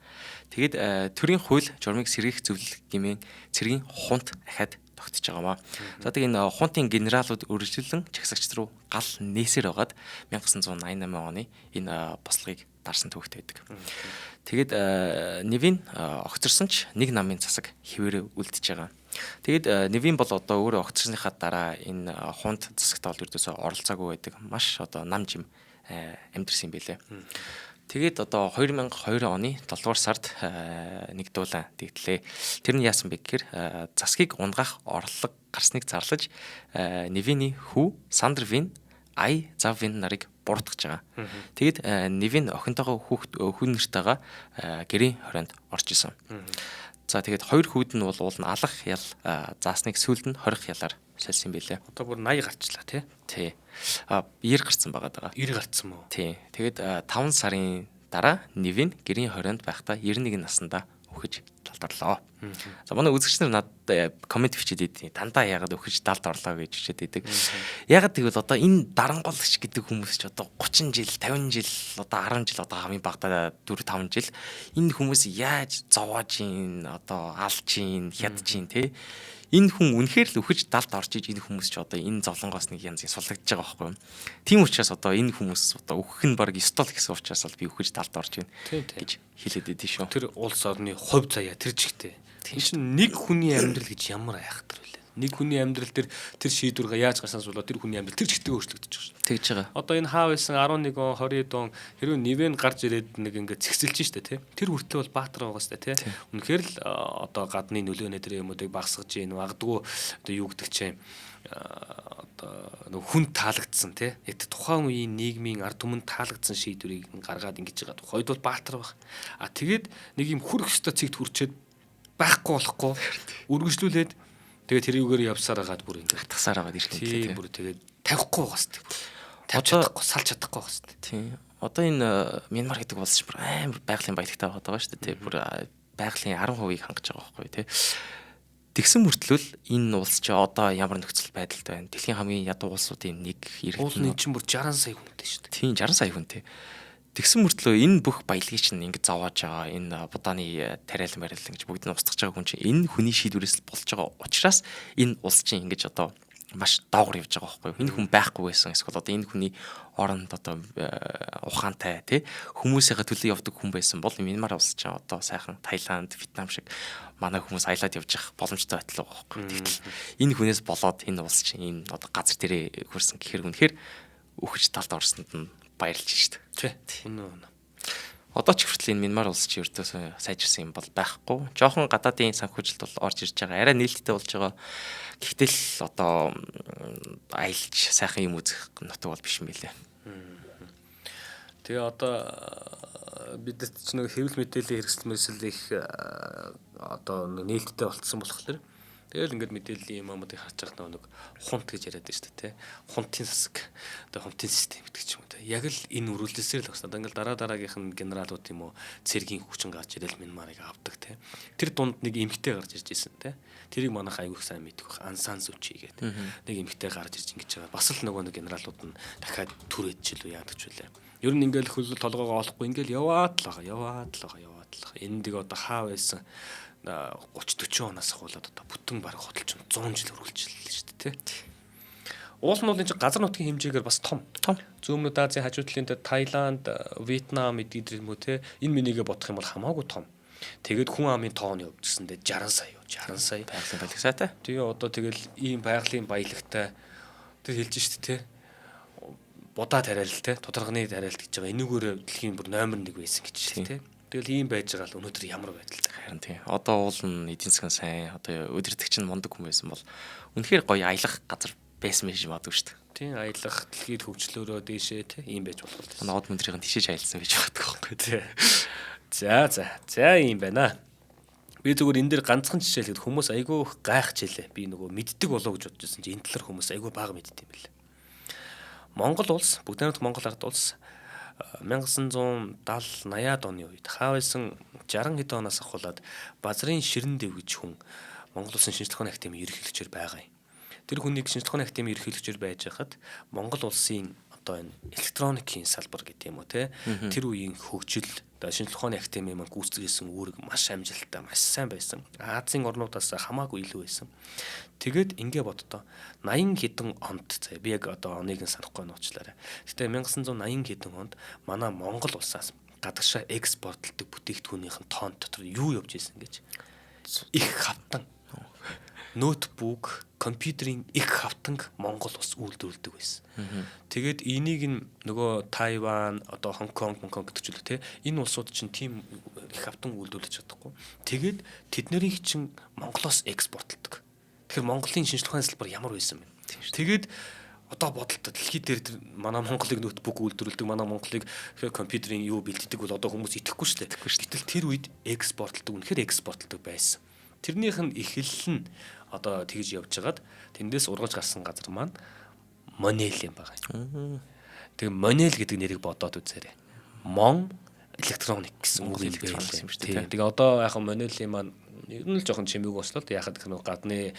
Тэгээд төрийн хууль журмыг сэргийх зөвлөлт гэмээн цэргийн хунт ахаад тогтож байгаамаа. За тэгээд энэ хунтын генералууд үргэлжлэн чагсагч руу гал нээсээр байгаад 1988 оны энэ бослогыг дарсан төвхтэй байдаг. Тэгээд Нэвин огцорсон ч нэг намын засаг хിവэрэ үлдчихэж байгаа. Тэгээд Нэвин бол одоо өөрөө огцорсныхаа дараа энэ хунд засагт бол ердөөсөө оролцоогүй байдаг. Маш одоо нам жим амьдэрсэн юм байлээ. Тэгээд одоо 2002 оны 7 дугаар сард нэг дуулан дэгдлээ. Тэр нь яасан бэ гэхээр засгийг унгаах орлого гарсныг зарлаж Нэвиний хүү Сандервин Ай Заввин нарыг буруутгаж байгаа. Тэгэд Нэвин охинтойгоо хүн нэртэйгээ гэрийн хорионд орж исэн. За тэгээд хоёр хүүд нь бол уул нь алах ял заасныг сүүлд нь хорих ялаар солисон юм билээ. Одоо бүр 80 гарчлаа тий. Тий. 90 гарцсан байгаа. 90 гарцсан мó. Тий. Тэгээд 5 сарын дараа Нэвин гэрийн хорионд байхдаа 91 наснда өгөж талдарлаа. За манай үзэгч нар надад коммент бичээд идэв. Дандаа яагаад өгөж талд орлоо гэж бичээд идэг. Яагаад тэгвэл одоо энэ дарангуйлагч гэдэг хүмүүс ч одоо 30 жил, 50 жил, одоо 10 жил одоо хамгийн багадаа 4 5 жил энэ хүмүүс яаж зовоож ийн, одоо алж ийн, хядж ийн те. Энэ хүн үнэхээр л өгөж далд орж иж энэ хүмүүс ч одоо энэ зовлонгоос нэг янзын суллагдж байгаа байхгүй юу. Тийм учраас одоо энэ хүмүүс одоо өгөх нь баг 9 тол гэсэн учраас би өгөж далд орж ийн гэж хэлээд идэв шүү. Тэр улс орны хувь заяа тэр жигтэй. Тийм чинь нэг хүний амьдрал гэж ямар айхтар вэ? Нэг хүний амьдрал тэр шийдвэргээ яаж гарсанаас болоод тэр хүний амьдрал тэр жигтэй өөрчлөгдөж байгаа шүү. Тэгж байгаа. Одоо энэ хаав байсан 11 он 20 он хэрвээ нэвэн гарч ирээд нэг ингээд зэгсэлж штэ тий. Тэр хүртэл бол баатар байгаа штэ тий. Үнэхээр л одоо гадны нөлөөнөө тэр юмуудыг багсгаж ийн магадгүй одоо юу гэдэг чинь одоо нэг хүн таалагдсан тий. Яг тухайн үеийн нийгмийн ард түмэнд таалагдсан шийдвэрийг гаргаад ингэж байгаа. Хойд бол баатар баг. Тэгээд нэг юм хүрх өстой цэгт хүрчээд байхгүй болохгүй үргэлжлүүлээд тэгээд тэрүүгээр явсаар хагаад бүр ингэ татгасаар хагаад ирэх юм тий. Бүр тэгээд тавихгүй байгаа сте. Тавьж чадахгүй, салж чадахгүй байгаа сте. Тий. Одоо энэ Мянмар гэдэг улс бүр амар байгалийн баялагтай байгаа шүү дээ тий. Бүр байгалийн 10%-ийг хангаж байгаа байхгүй тий. Тэгсэн мөртлөө энэ улс чи одоо ямар нөхцөл байдалд байна? Дэлхийн хамгийн ядуу улсуудын нэг Уулын чинь бүр 60 сая хүнтэй шүү дээ. Тийм 60 сая хүнтэй. Тэгсэн мөртлөө энэ бүх баялагийг чинь ингэ зовоож байгаа энэ будааны тариалан барилан гэж бүгд нь устгаж байгаа хүн чинь энэ хүний шийдвэрээс л болж байгаа учраас энэ улс чинь ингэж одоо маш доогор явж байгаа байхгүй юу? Энэ хүн байхгүй байсан эсвэл одоо энэ хүний оронд одоо ухаантай тий хүмүүсийнхээ төлөө явдаг хүн байсан бол Мянмар улс чинь одоо сайхан Таиланд, Вьетнам шиг манай хүмүүс аялаад явж явах боломжтой байтал байгаа байхгүй юу? Тэгтэл энэ хүнээс болоод энэ улс чинь энэ одоо газар дээрээ хөрсөн гэхэр үнэхээр өгч талд орсонд нь баярлж штэ. Тий. Одоо ч хүртэл энэ Мянмар улс чи өртөөсөө сайжирсан юм бол байхгүй. Жохон гадаадын санхүүжилт бол орж ирж байгаа. Арай нээлттэй болж байгаа. Гэхдээ л одоо аялж сайхан юм үзэх нутаг бол биш юм билээ. Тэгээ одоо бидэд ч нэг хэвлэл мэдээллийн хэрэгсэл их одоо нээлттэй болцсон болохоор тэгэл ингээд мэдээллийн юмнуудыг харж байгаа нэг хунт гэж яриад байна шүү дээ, тий. Хунтын засаг, одоо хунтын систем гэдэг ч юм уу, тий. Яг л энэ үргэлжлэлсээр л багсаа. Одоо ингээд дараагийнх нь генералууд юм уу, цэргийн хүчин гарч ирэл Мянмарыг авдаг, тий. Тэр дунд нэг эмэгтэй гарч ирж ирсэн, тий. Тэрийг манайх аягүй сайн мэдэх байх. Ансан Сүчи гэдэг. Нэг эмэгтэй гарч ирж ингэж байгаа. Бас л нөгөө нэг генералууд нь дахиад түрээд ч илүү яадаг ч үлээ. Ер нь ингээд хөлөл толгоогоо олохгүй ингээд яваад л байгаа. Энэ дэг одоо хаа байсан 30-40 оноос ахуулаад одоо бүтэн баг хөдөлж 100 жил үргэлжилсэн шүү дээ, тий. Уул нь бол энэ газар нутгийн хэмжээгээр бас том. Зүүн Азийн хажуу талын Таиланд, Вьетнам эдгээр юм уу, тий. Энэ минийгээ бодох юм бол хамаагүй том. Тэгээд хүн амын тоо нь явжсэндээ 60 сая. Байгалийн баялаг сайтай. Тэгээ одоо тэгэл ийм байгалийн баялагтай тэр хэлж штэ, тий. Будаа тариалал, тий. Тодорхойны тариалт гэж байгаа. Энүүгээр дэлхийн бүр номер 1 байсан гэж штэ, тий. Тэгэл ийм байж байгаа л өнөөдөр ямар байдалтай. Харин тийм. Одоо уул нь эдийн засгийн сайн одоо удирдагч нь мундаг хүн байсан бол үнэхээр гоё аялах газар байсан байж магадгүй шүү дээ. Тийм аялах дэлхийд хөгжлөөрөө дээшээ тийм ийм байж болох л. Манай од мөндрийн тишээж аялсан байж магадгүй байхгүй тий. За ийм байна. Би зүгээр энэ дээр ганцхан жишээ хэлэхэд хүмүүс айгүй гайхаж илээ. Би нөгөө мэддэг болоо гэж бодож байсан чи энэ талаар хүмүүс айгүй бага мэддэг юм билээ. Монгол улс, бүгд Монгол ард улс 1970-80-аад оны үед хаавсан 60 хэдэн оноос ахуулаад Базрын Ширэн дэв гэж хүн Монгол Улсын шинжлэх ухааны академийн ерөнхийлөгчөөр байгаа юм. Тэр хүнийг шинжлэх ухааны академийн ерөнхийлөгчөөр байж хахад Монгол Улсын одоо энэ электроникийн салбар гэдэг юм уу те тэр үеийн хөгжил шинжлэх ухааны академи маань гүйцэтгсэн үүрэг маш амжилттай маш сайн байсан. Азийн орнуудаас хамаагүй илүү байсан. Тэгээд ингээ боддоо 80 хэдэн онд би яг одоо оныг нь санахгүй нуучлаарай. Гэтэ 1980 хэдэн онд манай Монгол улсаас гадагшаа экспортлдог бүтээгдэхүүнийх нь тоон дотор юу явж исэн гэж их хавтан ноутбук, компьютерийн их хавтанг Монгол улс үйлдвэрлэдэг байсан. Тэгээд энийг нь нөгөө Тайван, одоо Хонконг гэдэг ч үлээ те энэ улсууд чинь тийм их хавтан үйлдвэрлэж чадахгүй. Тэгээд тэднэрийг чинь Монголоос экспортлдог. Тэгэхээр Монголын шинжлэх ухааны салбар ямар байсан бэ? Тэгээд одоо бодолтой дэлхий дээр манай Монголыг ноутбук үйлдвэрлэдэг, манай Монголыг компьютерийн юу бэлддэг бол одоо хүмүүс итгэхгүй шүү дээ. Гэтэл тэр үед экспортлдог, үнэхээр экспортлдог байсан. Тэрнийх нь эхлэл нь одоо тэгж явж хагаад тэндээс ургаж гарсан газар маань Монел юм байгаа. Тэгээ Монел гэдэг нэрийг бодоод үзээрэй. Мон электроник гэсэн үг юм байна шүү дээ. Тэгээ одоо яхаа Монелийн маань ер нь л жоохон чимээг ослоо. Яхад гэх нэг гадны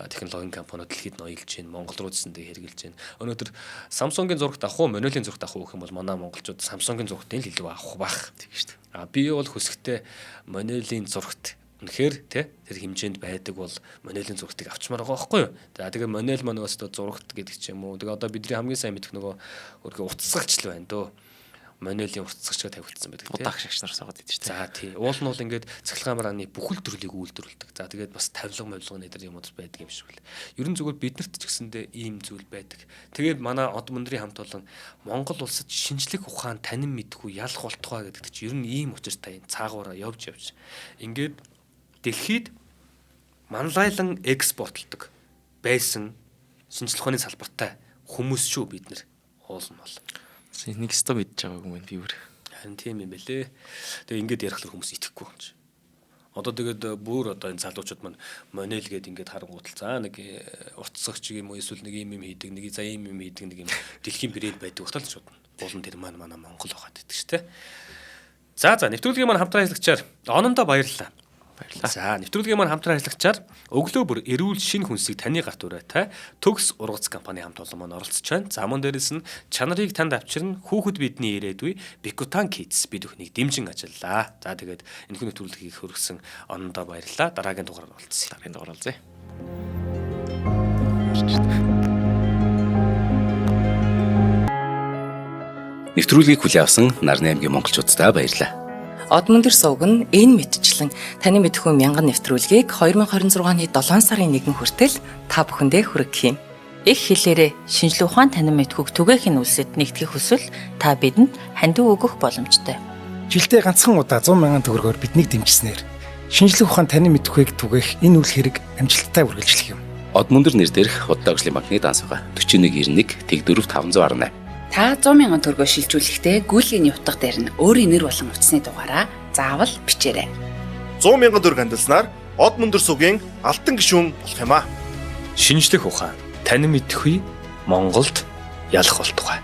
технологийн компаниуд дэлхийд ноёлж байна. Монгол руу зэсэндээ хэрэгжилж байна. Өнөөдөр Samsung-ийн зурагт авах уу, Monel-ийн зурагт авах уу гэх юм бол манай монголчууд Samsung-ийн зурагтыг л илүү авах бах. Тэг шүү дээ. Би бол хүсэхдээ Monel-ийн зурагт үнэхээр тэр хэмжээнд байдаг бол Monel-ийн зурагтыг авчмаар байгаа байхгүй юу? За тэгээ Monel маань өстө зурагт гэдэг ч юм уу. Тэгээ одоо бидний хамгийн сайн мэдэх нөгөө өөрхөн утасгагч л байна дөө. Monel-ийн утасгачгаа тавигдсан байдаг тийм. Удаагч агч нар суугаад идэв чинь. За тий. Уул нь бол ингээд цахилгаан барааны бүхэл төрлийг үйлдвэрлэдэг. За тэгээд бас тавилга нэтер юмуд байдаг юм шиг л. Ерөн зүгээр биднэрт ч гэсэндээ ийм зүйл байдаг. Тэгээд манай од мөндрийн хамт олон Монгол улсад шинжлэх ухаан танин мэдхгүй ялах болтугай гэдэг чинь ер нь ийм учиртай цаагаараа явж ингээд дэлхийд манлайлан экспортлдог байсан шинжлэх ухааны салбартай хүмүүс шүү бид нар уулна бол. Нэг өстө мэдж байгаагүй юм би бүр. Харин тийм юм бэлээ. Тэгээ ингээд ярихлаар хүмүүс итгэхгүй юм чи. Одоо тэгээд бүр одоо энэ залуучууд маань Monel гээд ингээд харангуутал за нэг утасгагч юм уу эсвэл нэг юм хийдэг нэг за юм хийдэг нэг юм дэлхийн брэнд байдаг утал ч бодно. Уулын тэр маань Монгол байгаад байдаг шүү дээ. За нэвтрүүлгийн маань хамтран ажиллагчаар онондоо баярлалаа. Баярлалаа. За нэвтрүүлгийн маань хамтран ажиллагчаар өглөө бүр эрүүл шинэ хүнсийг таны гарт ураатай Төгс ургац компани хамт олон маань оролцож байна. За мөн дээрэс нь чанарыг танд авчирна хүүхэд бидний ирээдүй Bikutan Kids бид бүхнийг дэмжин ажиллаа. За тэгээд энэхүү нэвтрүүлгийг хөргсөн онондоо баярлалаа. Дараагийн дугаараар уулзъя. Дараагийн дугаар уулзъя. Нэвтрүүлгийг хүлээн авсан Нарны аймгийн монголчуудаа баярлалаа. Одмондөр сувг нь энэ мэдчлэн таны мэдхүү мянган нэвтрүүлгийг 2026 оны 7 сарын 1 хүртэл та бүхэндээ хүргэх юм. Их хэлээрээ шинжлэх ухаан танин мэдхүүг түгээхийн үлсэд нэгтгэх хүсвэл та бидэнд хандив өгөх боломжтой. Жилдээ ганцхан удаа 100 мянган төгрөгөөр биднийг дэмжснээр шинжлэх ухаан танин мэдхүйг түгээх энэ үйл хэрэг амжилттай үргэлжлэх юм. Одмондөр нэр дээрх Худалдаа өвчлийн банкны дансага 4191 Тэг 4518. Та 100 мянган төгрөгөөр шилжүүлэхдээ гүйлгээний утга дээр нь өөрийн нэр болон утасны дугаараа заавал бичээрэй. 100 мянган төгрөг хандалснаар Одмондөр сувгийн алтан гишүүн болох юм а. Шинжлэх ухаан танин мэдхгүй Монголд ялах болтугай.